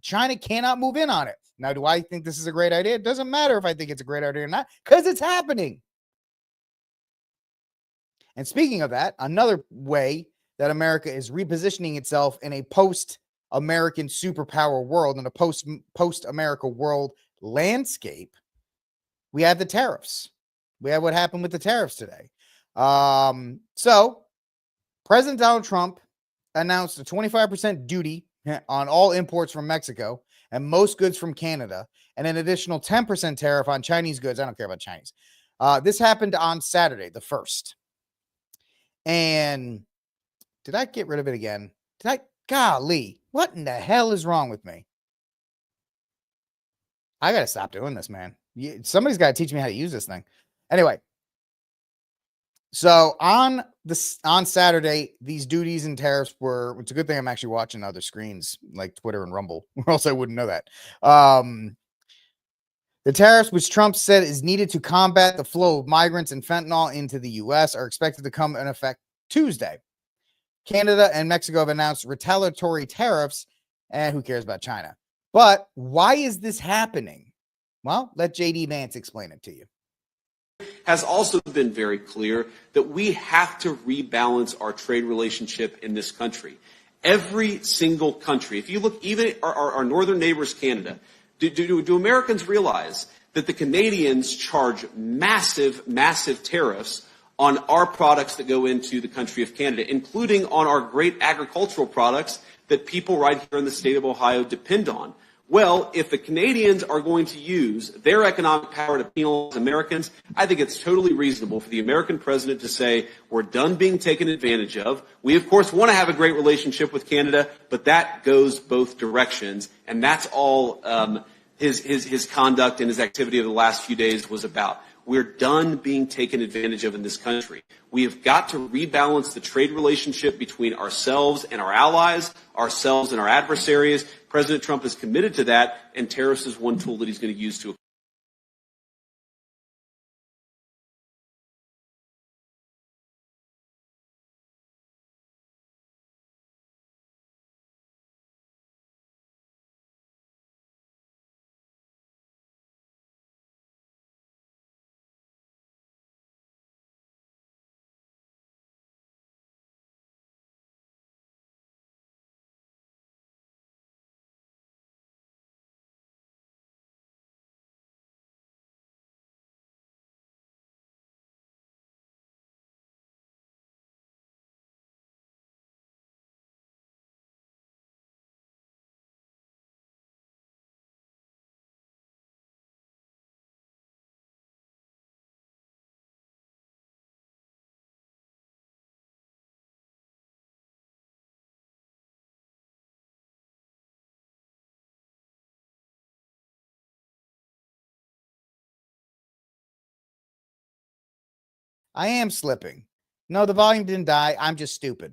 China cannot move in on it. Now, do I think this is a great idea? It doesn't matter if I think it's a great idea or not, because it's happening. And speaking of that, another way that America is repositioning itself in a post-American superpower world, in a post-America world landscape, we have the tariffs. We have what happened with the tariffs today. So President Donald Trump announced a 25% duty on all imports from Mexico and most goods from Canada, and an additional 10% tariff on Chinese goods. I don't care about Chinese. This happened on Saturday, the 1st. And did I get rid of it again? Golly, what in the hell is wrong with me? I got to stop doing this, man. Somebody's got to teach me how to use this thing. Anyway, so on Saturday, these duties and tariffs were, it's a good thing I'm actually watching other screens like Twitter and Rumble, or else I wouldn't know that. The tariffs, which Trump said is needed to combat the flow of migrants and fentanyl into the U.S., are expected to come in effect Tuesday. Canada and Mexico have announced retaliatory tariffs, and who cares about China? But why is this happening? Well, let JD Vance explain it to you. Has also been very clear that we have to rebalance our trade relationship in this country. Every single country, if you look even at our northern neighbors, Canada, do Americans realize that the Canadians charge massive, massive tariffs on our products that go into the country of Canada, including on our great agricultural products that people right here in the state of Ohio depend on? Well, if the Canadians are going to use their economic power to penalize Americans, I think it's totally reasonable for the American president to say, we're done being taken advantage of. We, of course, want to have a great relationship with Canada, but that goes both directions. And that's all his conduct and his activity of the last few days was about. We're done being taken advantage of in this country. We have got to rebalance the trade relationship between ourselves and our allies, ourselves and our adversaries. President Trump is committed to that, and tariffs is one tool that he's going to use to. I am slipping. No, the volume didn't die. I'm just stupid.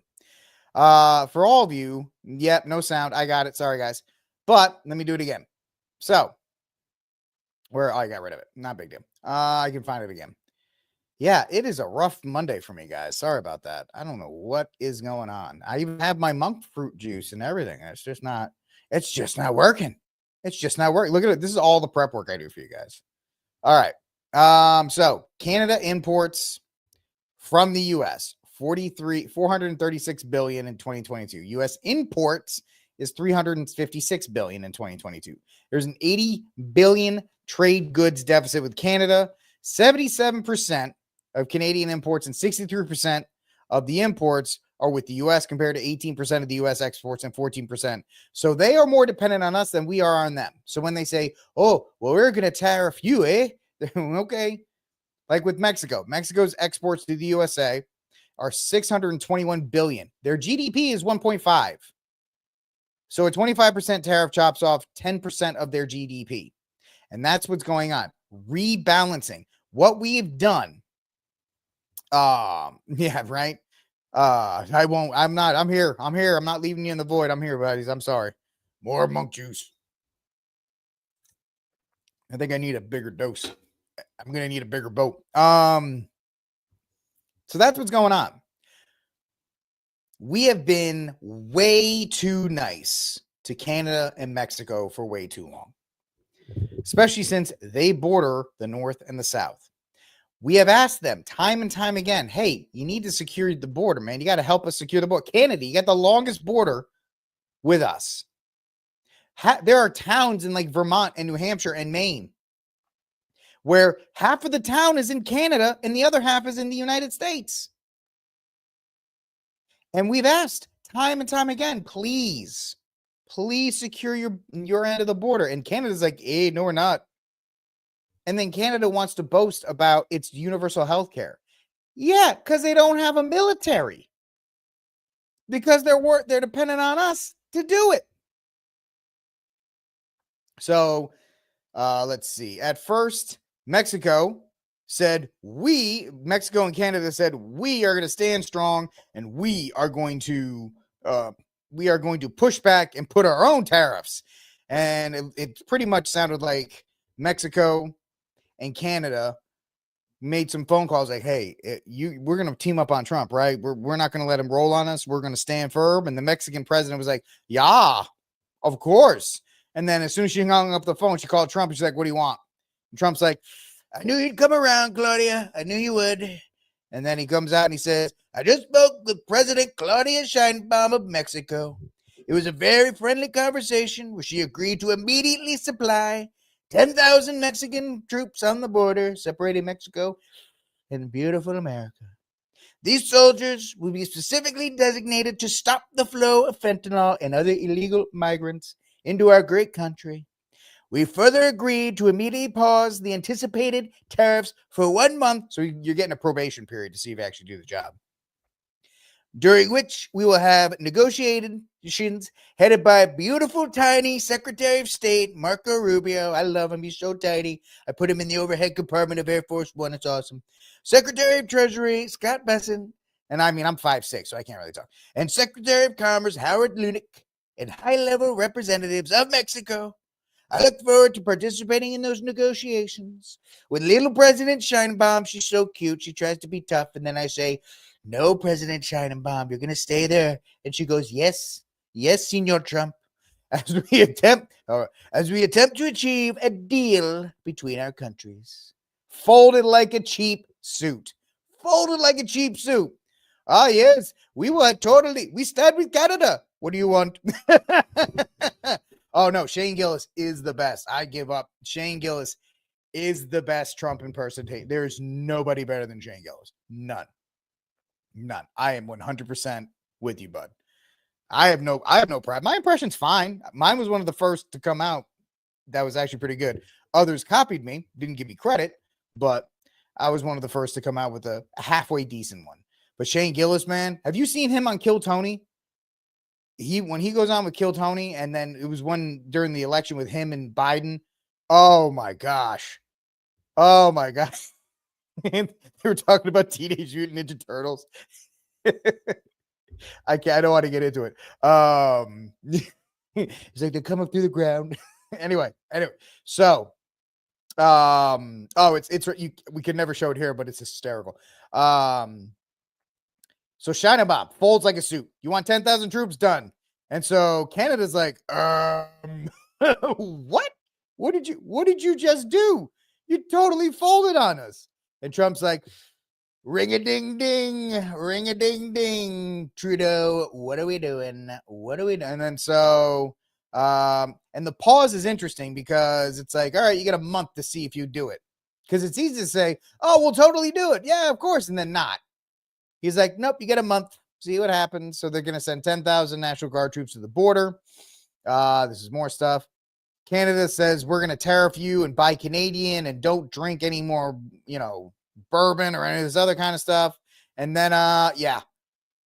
For all of you, yep, no sound. I got it. Sorry, guys. But let me do it again. So, I got rid of it. Not a big deal. I can find it again. Yeah, it is a rough Monday for me, guys. Sorry about that. I don't know what is going on. I even have my monk fruit juice and everything. It's just not working. It's just not working. Look at it. This is all the prep work I do for you guys. All right. So Canada imports from the US 436 billion in 2022. US imports is 356 billion in 2022. There's an 80 billion trade goods deficit with Canada. 77% of Canadian imports and 63% of the imports are with the US compared to 18% of the US exports and 14%. So they are more dependent on us than we are on them. So when they say, oh, well, we're going to tariff you, okay. Like with Mexico, Mexico's exports to the USA are 621 billion. Their GDP is 1.5. So a 25% tariff chops off 10% of their GDP. And that's what's going on. Rebalancing what we've done. Yeah, right. I'm here. I'm not leaving you in the void. I'm here, buddies. I'm sorry. More monk juice. I think I need a bigger dose. I'm going to need a bigger boat. So that's what's going on. We have been way too nice to Canada and Mexico for way too long, especially since they border the North and the South. We have asked them time and time again, hey, you need to secure the border, man. You got to help us secure the border. Canada, you got the longest border with us. There are towns in like Vermont and New Hampshire and Maine where half of the town is in Canada and the other half is in the United States. And we've asked time and time again, please secure your end of the border. And Canada's like, no, we're not. And then Canada wants to boast about its universal health care. Yeah, because they don't have a military. Because they're dependent on us to do it. So let's see. At first, Mexico and Canada said we are going to stand strong and we are going to push back and put our own tariffs. And it pretty much sounded like Mexico and Canada made some phone calls like, hey, we're going to team up on Trump, right? We're not going to let him roll on us. We're going to stand firm. And the Mexican president was like, yeah, of course. And then as soon as she hung up the phone, she called Trump and she's like, what do you want? And Trump's like, I knew you'd come around, Claudia. I knew you would. And then he comes out and he says, I just spoke with President Claudia Sheinbaum of Mexico. It was a very friendly conversation where she agreed to immediately supply 10,000 Mexican troops on the border, separating Mexico and beautiful America. These soldiers will be specifically designated to stop the flow of fentanyl and other illegal migrants into our great country. We further agreed to immediately pause the anticipated tariffs for 1 month. So you're getting a probation period to see if you actually do the job. During which we will have negotiations headed by beautiful, tiny Secretary of State Marco Rubio. I love him. He's so tiny. I put him in the overhead compartment of Air Force One. It's awesome. Secretary of Treasury Scott Bessent. And I mean, I'm 5'6", so I can't really talk. And Secretary of Commerce Howard Lutnick and high-level representatives of Mexico. I look forward to participating in those negotiations. With little President Sheinbaum, she's so cute. She tries to be tough. And then I say, no, President Sheinbaum, you're going to stay there. And she goes, yes, Senor Trump, as we attempt to achieve a deal between our countries. Folded like a cheap suit. Ah, yes, we stand with Canada. What do you want? Oh, no, Shane Gillis is the best. I give up. Shane Gillis is the best Trump impersonator. There's nobody better than Shane Gillis. None. I am 100% with you, bud. I have no pride. My impression's fine. Mine was one of the first to come out. That was actually pretty good. Others copied me, didn't give me credit, but I was one of the first to come out with a halfway decent one. But Shane Gillis, man, have you seen him on Kill Tony? When he goes on with Kill Tony, and then it was one during the election with him and Biden. Oh my gosh. They were talking about Teenage Mutant Ninja Turtles. I don't want to get into it. He's like, they come up through the ground. anyway. So, we could never show it here, but it's hysterical. So Sheinbaum folds like a suit. You want 10,000 troops? Done. And so Canada's like, what? What did you just do? You totally folded on us. And Trump's like, ring-a-ding-ding, Trudeau, what are we doing? And then so, and the pause is interesting because it's like, all right, you get a month to see if you do it. Because it's easy to say, oh, we'll totally do it. Yeah, of course. And then not. He's like, nope, you get a month. See what happens. So they're going to send 10,000 National Guard troops to the border. This is more stuff. Canada says we're going to tariff you and buy Canadian and don't drink any more, bourbon or any of this other kind of stuff. And then,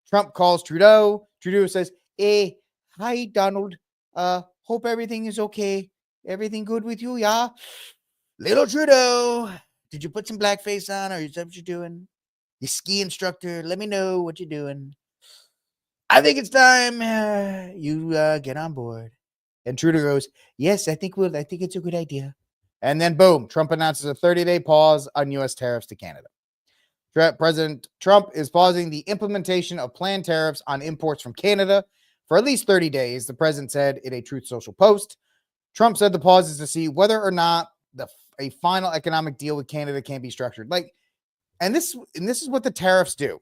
Trump calls Trudeau. Trudeau says, hey, hi, Donald. Hope everything is okay. Everything good with you, yeah? Little Trudeau, did you put some blackface on or is that what you're doing? You ski instructor, let me know what you're doing. I think it's time you get on board. And Trudeau goes, yes, I think it's a good idea. And then boom, Trump announces a 30-day pause on U.S. tariffs to Canada. President Trump is pausing the implementation of planned tariffs on imports from Canada for at least 30 days, the president said in a Truth Social post. Trump said the pause is to see whether or not a final economic deal with Canada can be structured. And this is what the tariffs do.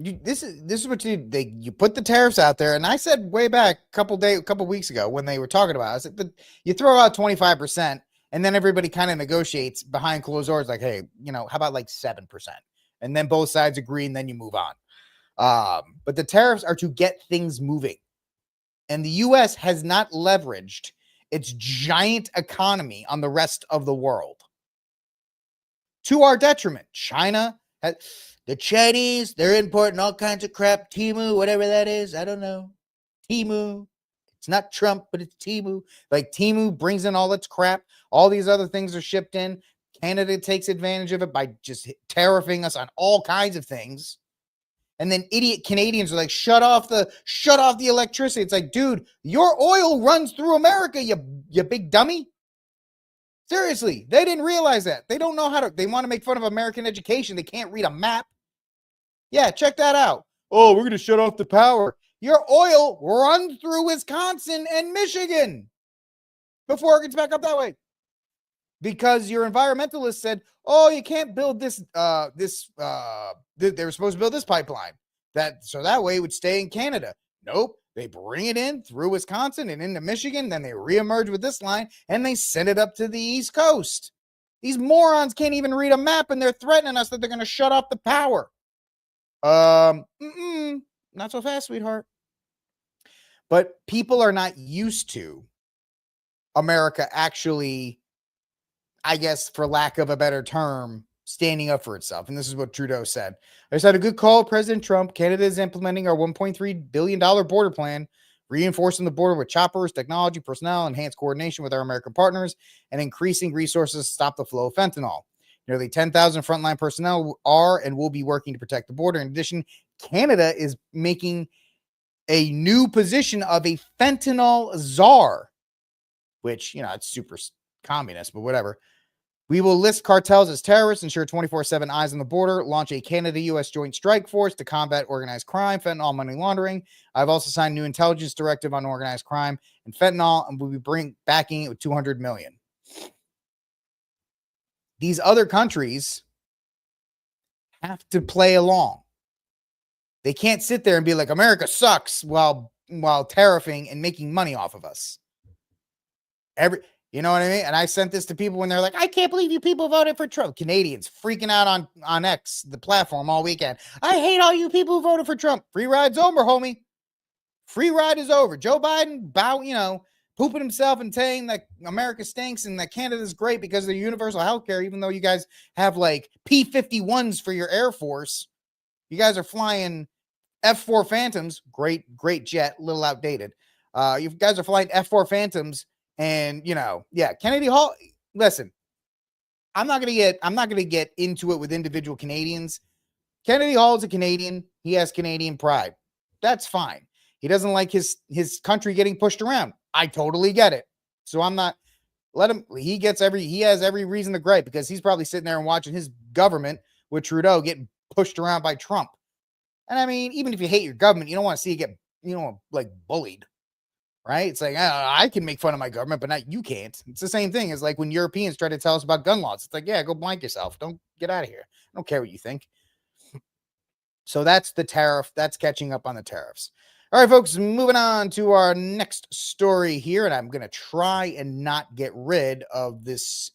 This is what you put the tariffs out there, and I said way back a couple weeks ago when they were talking about it, I said you throw out 25%, and then everybody kind of negotiates behind closed doors, like, hey, how about like 7%, and then both sides agree, and then you move on. But the tariffs are to get things moving, and the U.S. has not leveraged its giant economy on the rest of the world to our detriment. China, the Chinese, they're importing all kinds of crap. Temu, whatever that is, I don't know. Temu. It's not Trump, but it's Temu. Like Temu brings in all its crap. All these other things are shipped in. Canada takes advantage of it by just tariffing us on all kinds of things. And then idiot Canadians are like, shut off the electricity. It's like, dude, your oil runs through America, you big dummy. Seriously, they didn't realize that. They don't know they want to make fun of American education. They can't read a map. Yeah, check that out. Oh, we're going to shut off the power. Your oil runs through Wisconsin and Michigan before it gets back up that way. Because your environmentalists said, oh, you can't build they were supposed to build this pipeline. So that way it would stay in Canada. Nope. They bring it in through Wisconsin and into Michigan. Then they reemerge with this line and they send it up to the East Coast. These morons can't even read a map and they're threatening us that they're going to shut off the power. Not so fast, sweetheart. But people are not used to America actually, I guess, for lack of a better term, standing up for itself. And this is what Trudeau said. I just had a good call, President Trump. Canada is implementing our $1.3 billion border plan, reinforcing the border with choppers, technology, personnel, enhanced coordination with our American partners, and increasing resources to stop the flow of fentanyl. Nearly 10,000 frontline personnel are and will be working to protect the border. In addition, Canada is making a new position of a fentanyl czar, which, it's super communist, but whatever. We will list cartels as terrorists, ensure 24/7 eyes on the border, launch a Canada-U.S. joint strike force to combat organized crime, fentanyl, money laundering. I've also signed new intelligence directive on organized crime and fentanyl, and we'll be backing it with $200 million. These other countries have to play along. They can't sit there and be like, America sucks while tariffing and making money off of us. You know what I mean? And I sent this to people when they're like, I can't believe you people voted for Trump. Canadians freaking out on X, the platform, all weekend. I hate all you people who voted for Trump. Free ride's over, homie. Free ride is over. Joe Biden pooping himself and saying that America stinks and that Canada's great because of the universal health care, even though you guys have like P-51s for your Air Force. You guys are flying F-4 Phantoms. Great jet, a little outdated. You guys are flying F-4 Phantoms. And, Kennedy Hall, listen, I'm not going to get into it with individual Canadians. Kennedy Hall is a Canadian. He has Canadian pride. That's fine. He doesn't like his country getting pushed around. I totally get it. So I'm not, he has every reason to gripe because he's probably sitting there and watching his government with Trudeau getting pushed around by Trump. And I mean, even if you hate your government, you don't want to see it get, bullied. Right? It's like, I can make fun of my government, but not you can't. It's the same thing as like when Europeans try to tell us about gun laws. It's like, yeah, go blank yourself. Don't get out of here. I don't care what you think. So that's the tariff. That's catching up on the tariffs. All right, folks, moving on to our next story here. And I'm going to try and not get rid of this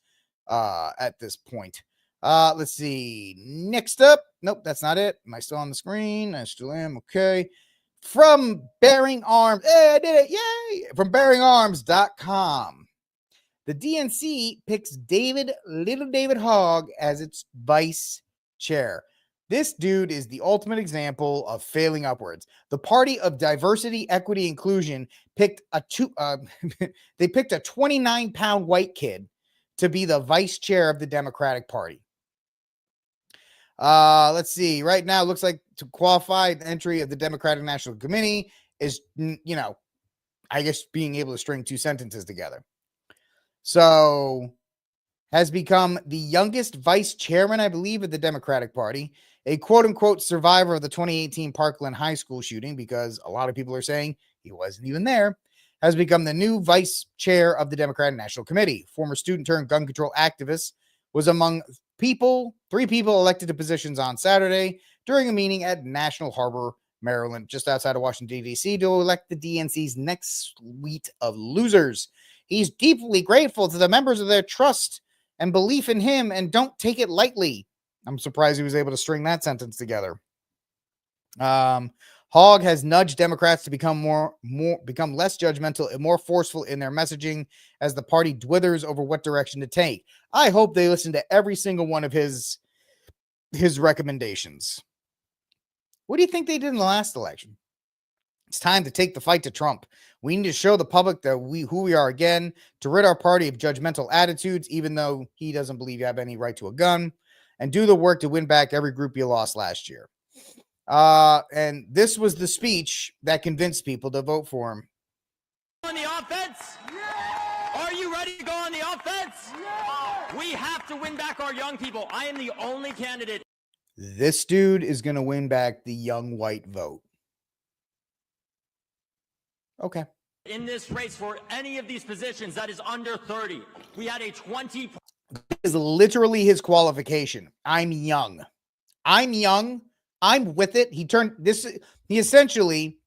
at this point. Let's see. Next up. Nope, that's not it. Am I still on the screen? I still am. Okay. From Bearing Arms. Hey, I did it. Yay. From bearingarms.com. The DNC picks David Hogg as its vice chair. This dude is the ultimate example of failing upwards. The Party of Diversity, Equity, Inclusion picked they picked a 29-pound white kid to be the vice chair of the Democratic Party. Let's see. Right now, it looks like to qualify the entry of the Democratic National Committee is, I guess being able to string two sentences together. So has become the youngest vice chairman, I believe, of the Democratic Party, a quote unquote survivor of the 2018 Parkland High School shooting, because a lot of people are saying he wasn't even there, has become the new vice chair of the Democratic National Committee. Former student turned gun control activist was among three people elected to positions on Saturday during a meeting at National Harbor, Maryland, just outside of Washington, D.C., to elect the DNC's next suite of losers. He's deeply grateful to the members of their trust and belief in him and don't take it lightly. I'm surprised he was able to string that sentence together. Hogg Hogg has nudged Democrats to become less judgmental and more forceful in their messaging as the party dwithers over what direction to take. I hope they listen to every single one of his recommendations. What do you think they did in the last election? It's time to take the fight to Trump. We need to show the public that who we are again, to rid our party of judgmental attitudes, even though he doesn't believe you have any right to a gun, and do the work to win back every group you lost last year. And this was the speech that convinced people to vote for him. On the offense? Yeah! Are you ready to go on the offense? Yeah! We have to win back our young people. I am the only candidate. This dude is going to win back the young white vote. Okay. In this race for any of these positions that is under 30. We had a 20. This is literally his qualification. I'm young. I'm with it. He essentially,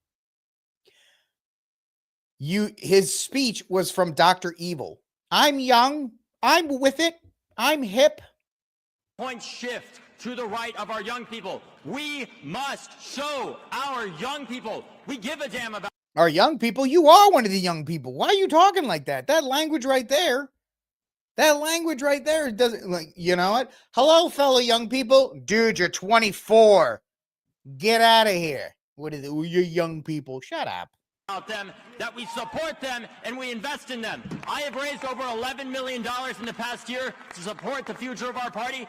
his speech was from Dr. Evil. I'm young. I'm with it. I'm hip. Point shift to the right of our young people. We must show our young people we give a damn about our young people. You are one of the young people. Why are you talking like that? That language right there doesn't, like, you know what? Hello, fellow young people. Dude, you're 24. Get out of here. What is it? You're young people. Shut up. Them, that we support them and we invest in them. I have raised over $11 million in the past year to support the future of our party.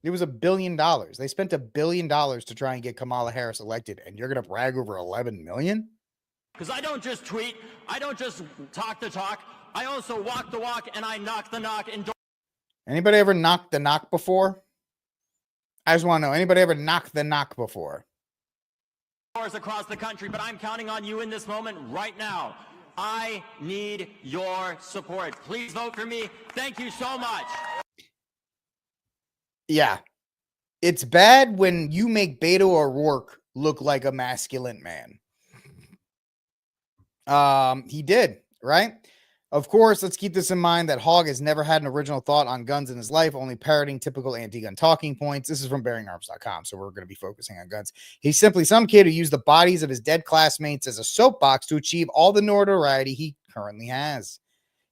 It was $1 billion. They spent $1 billion to try and get Kamala Harris elected, and you're going to brag over 11 million? Because I don't just tweet. I don't just talk the talk. I also walk the walk and I knock the knock. Anybody ever knocked the knock before? I just want to know, anybody ever knocked the knock before? Across the country, but I'm counting on you in this moment right now. I need your support. Please vote for me. Thank you so much. Yeah. It's bad when you make Beto O'Rourke look like a masculine man. He did, right? Of course, let's keep this in mind that Hogg has never had an original thought on guns in his life, only parroting typical anti-gun talking points. This is from bearingarms.com, so we're going to be focusing on guns. He's simply some kid who used the bodies of his dead classmates as a soapbox to achieve all the notoriety he currently has.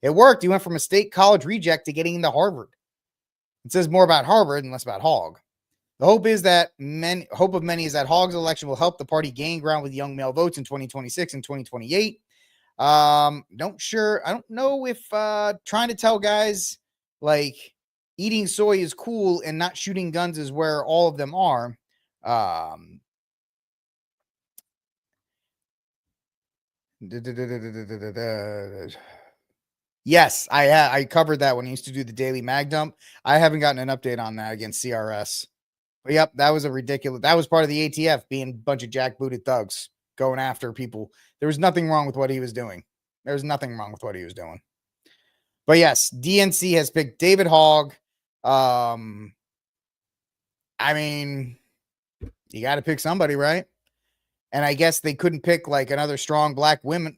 It worked. He went from a state college reject to getting into Harvard. It says more about Harvard and less about Hogg. The hope is that hope of many is that Hogg's election will help the party gain ground with young male votes in 2026 and 2028. I don't know if trying to tell guys like eating soy is cool and not shooting guns is where all of them are. Yes, I covered that when I used to do the daily mag dump. I haven't gotten an update on that against CRS. But yep, that was that was part of the ATF being a bunch of jackbooted thugs going after people. There was nothing wrong with what he was doing. There's nothing wrong with what he was doing. But yes, DNC has picked David Hogg. I mean, you got to pick somebody, right? And I guess they couldn't pick like another strong black woman.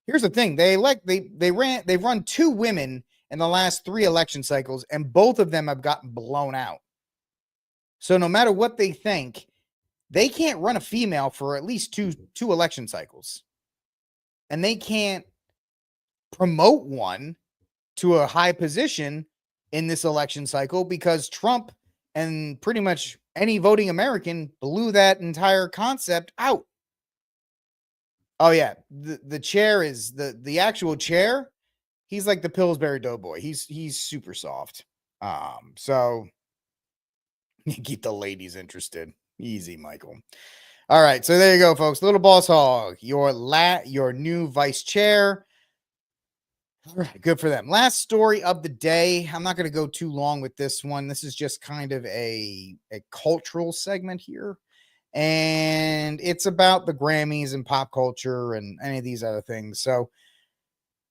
Here's the thing: they've run 2 women in the last 3 election cycles, and both of them have gotten blown out. So no matter what they think, they can't run a female for at least two election cycles. And they can't promote one to a high position in this election cycle because Trump and pretty much any voting American blew that entire concept out. Oh yeah, the chair is the actual chair. He's like the Pillsbury Doughboy. He's super soft. So keep the ladies interested. Easy, Michael. All right, so there you go, folks. Little Boss Hogg, your new vice chair. All right, good for them. Last story of the day. I'm not going to go too long with this one. This is just kind of a cultural segment here. And it's about the Grammys and pop culture and any of these other things. So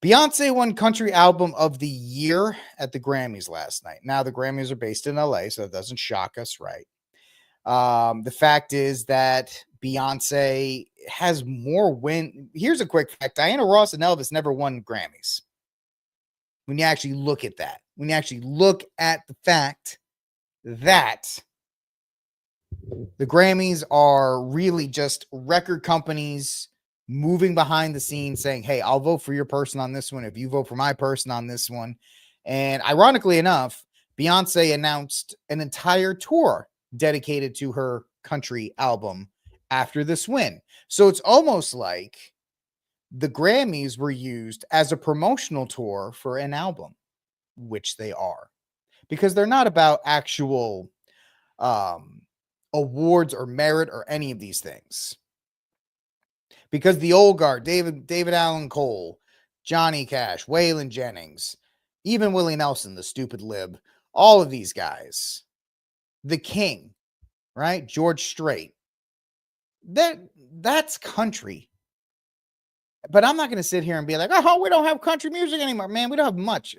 Beyonce won Country Album of the Year at the Grammys last night. Now, the Grammys are based in LA, so it doesn't shock us, right? The fact is that Beyonce has more win. Here's a quick fact. Diana Ross and Elvis never won Grammys. When you actually look at that, when you actually look at the fact that The Grammys are really just record companies moving behind the scenes saying, hey, I'll vote for your person on this one if you vote for my person on this one. And ironically enough, Beyonce announced an entire tour dedicated to her country album after this win. So it's almost like the Grammys were used as a promotional tour for an album, which they are, because they're not about actual awards or merit or any of these things. Because the old guard, David Allen Cole, Johnny Cash, Waylon Jennings, even Willie Nelson, the stupid lib, all of these guys, the King, right? George Strait, that's country. But I'm not going to sit here and be like, oh, we don't have country music anymore. Man, we don't have much.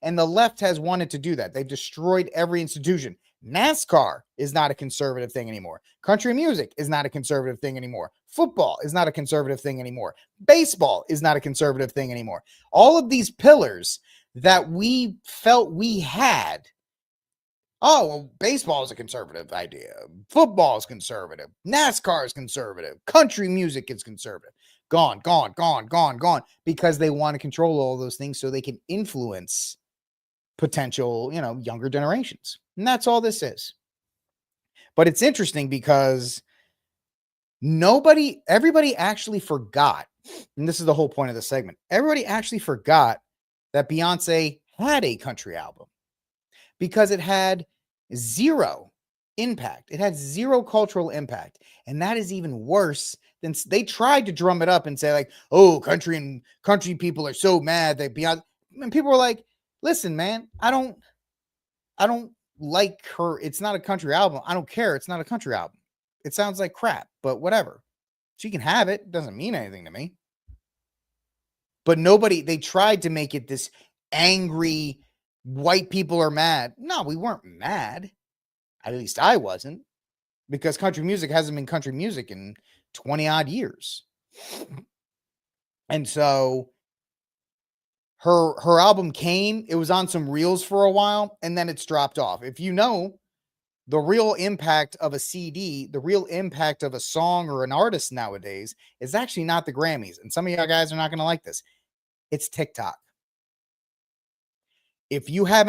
And the left has wanted to do that. They've destroyed every institution. NASCAR is not a conservative thing anymore. Country music is not a conservative thing anymore. Football is not a conservative thing anymore. Baseball is not a conservative thing anymore. All of these pillars that we felt we had. Oh, well, baseball is a conservative idea. Football is conservative. NASCAR is conservative. Country music is conservative. Gone, because they want to control all those things so they can influence potential, younger generations. And that's all this is. But it's interesting because everybody actually forgot, and this is the whole point of the segment. Everybody actually forgot that Beyonce had a country album because it had zero impact. It had zero cultural impact. And that is even worse than they tried to drum it up and say like, oh, country people are so mad that Beyonce, and people were like, listen, man, I don't like her. It's not a country album. I don't care. It's not a country album. It sounds like crap, but whatever. She can have it. It doesn't mean anything to me. But they tried to make it this angry, white people are mad. No, we weren't mad. At least I wasn't, because country music hasn't been country music in 20 odd years. And so her album came, it was on some reels for a while, and then it's dropped off. If you know, the real impact of a CD, the real impact of a song or an artist nowadays is actually not the Grammys. And some of y'all guys are not going to like this. It's TikTok. If you have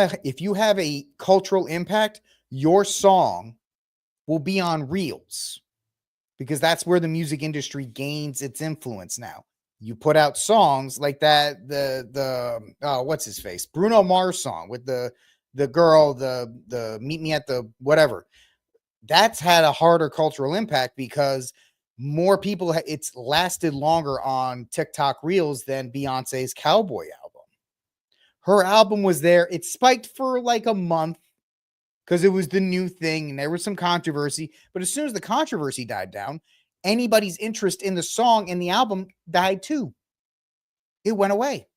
a cultural impact, your song will be on reels, because that's where the music industry gains its influence now. You put out songs like that, what's his face? Bruno Mars song with the girl, the meet me at the whatever. That's had a harder cultural impact because more people, it's lasted longer on TikTok reels than Beyonce's Cowboy album. Her album was there. It spiked for like a month because it was the new thing and there was some controversy. But as soon as the controversy died down, anybody's interest in the song and the album died too. It went away.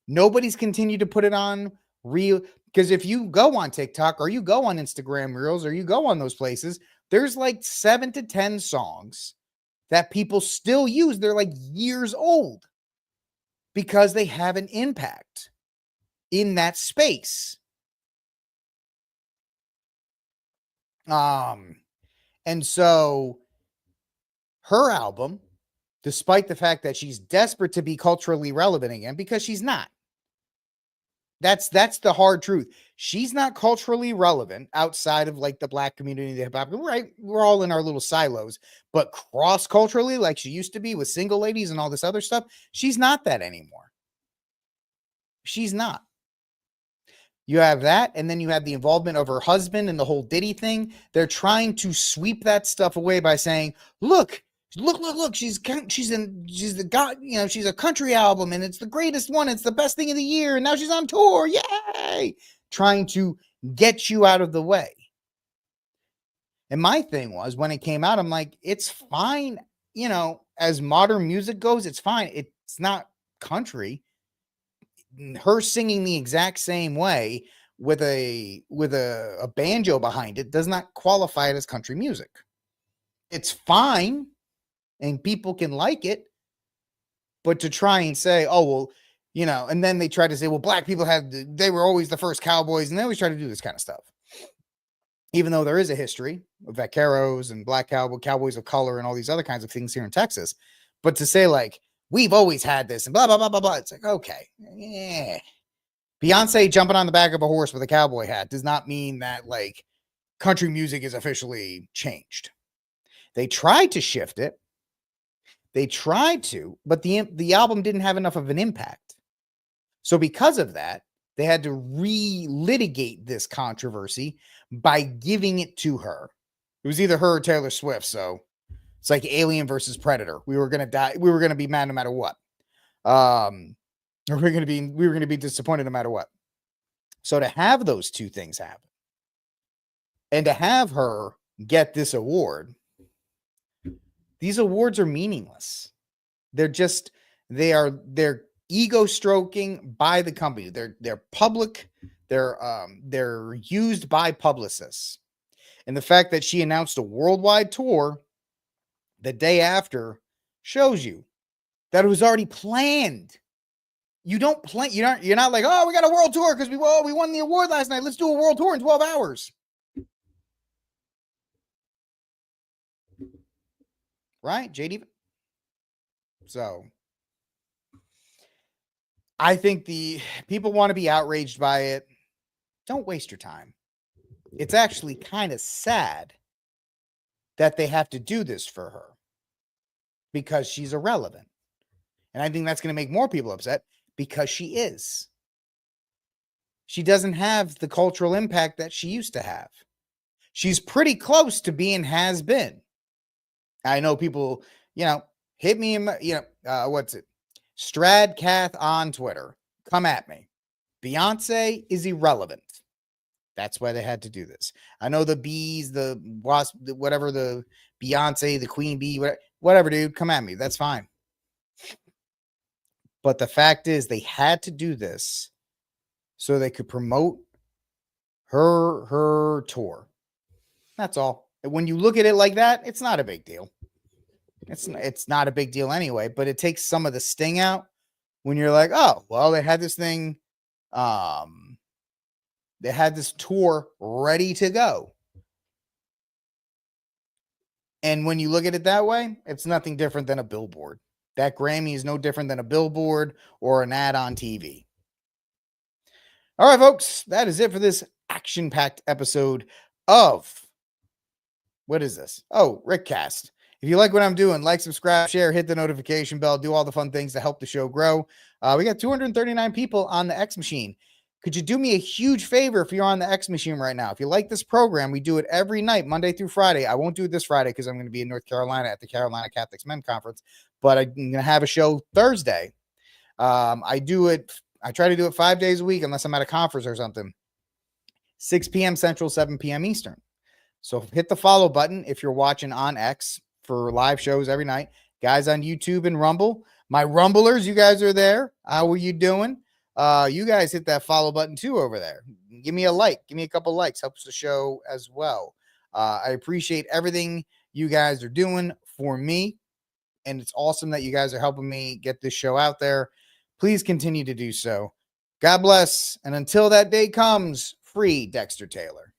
Nobody's continued to put it on reel, because if you go on TikTok or you go on Instagram Reels or you go on those places, there's like 7 to 10 songs that people still use. They're like years old because they have an impact in that space. And so her album, despite the fact that she's desperate to be culturally relevant again, because she's not. That's the hard truth. She's not culturally relevant outside of like the Black community, the hip hop, right? We're all in our little silos, but cross culturally, like she used to be with single ladies and all this other stuff, she's not that anymore. She's not. You have that, and then you have the involvement of her husband and the whole Diddy thing. They're trying to sweep that stuff away by saying, look, she's the god, she's a country album and it's the greatest one, it's the best thing of the year, and now she's on tour, yay! Trying to get you out of the way. And my thing was, when it came out, I'm like, it's fine, as modern music goes, it's fine. It's not country. Her singing the exact same way with a banjo behind it does not qualify it as country music. It's fine and people can like it, but to try and say, oh, well, and then they try to say, well, Black people they were always the first cowboys, and they always try to do this kind of stuff. even though there is a history of vaqueros and black cowboys of color and all these other kinds of things here in Texas. But to say like, we've always had this and blah, blah, blah, blah, blah. It's like, okay, yeah. Beyonce jumping on the back of a horse with a cowboy hat does not mean that like country music is officially changed. They tried to shift it. They tried to, but the album didn't have enough of an impact. So because of that, they had to relitigate this controversy by giving it to her. It was either her or Taylor Swift. So it's like Alien versus Predator. We were gonna die. We were gonna be mad no matter what. We were gonna be disappointed no matter what. So to have those two things happen, and to have her get this award, these awards are meaningless. They're ego stroking by the company. They're public. They're used by publicists. And the fact that she announced a worldwide tour the day after shows you that it was already planned. You don't plan. You're not like, oh, we got a world tour because we won the award last night. Let's do a world tour in 12 hours. Right, JD? So I think the people want to be outraged by it. Don't waste your time. It's actually kind of sad that they have to do this for her because she's irrelevant. And I think that's going to make more people upset because she is. She doesn't have the cultural impact that she used to have. She's pretty close to being has been. I know people, hit me in my, what's it? Stradcath on Twitter. Come at me. Beyonce is irrelevant. That's why they had to do this. I know the bees, the wasp, whatever, the Beyonce, the queen bee, whatever, dude, come at me. That's fine. But the fact is they had to do this so they could promote her tour. That's all. When you look at it like that, it's not a big deal. It's not a big deal anyway, but it takes some of the sting out when you're like, oh, well, they had this thing. They had this tour ready to go. And when you look at it that way, it's nothing different than a billboard. That Grammy is no different than a billboard or an ad on TV. All right, folks, that is it for this action-packed episode of, what is this? Oh, RickCast. If you like what I'm doing, like, subscribe, share, hit the notification bell, do all the fun things to help the show grow. We got 239 people on the X Machine. Could you do me a huge favor if you're on the X Machine right now? If you like this program, we do it every night, Monday through Friday. I won't do it this Friday because I'm going to be in North Carolina at the Carolina Catholics Men Conference, but I'm going to have a show Thursday. I try to do it 5 days a week unless I'm at a conference or something. 6 p.m. Central, 7 p.m. Eastern. So hit the follow button if you're watching on X for live shows every night. Guys on YouTube and Rumble. My Rumblers, you guys are there. How are you doing? You guys hit that follow button too over there. Give me a like. Give me a couple likes. Helps the show as well. I appreciate everything you guys are doing for me. And it's awesome that you guys are helping me get this show out there. Please continue to do so. God bless. And until that day comes, free Dexter Taylor.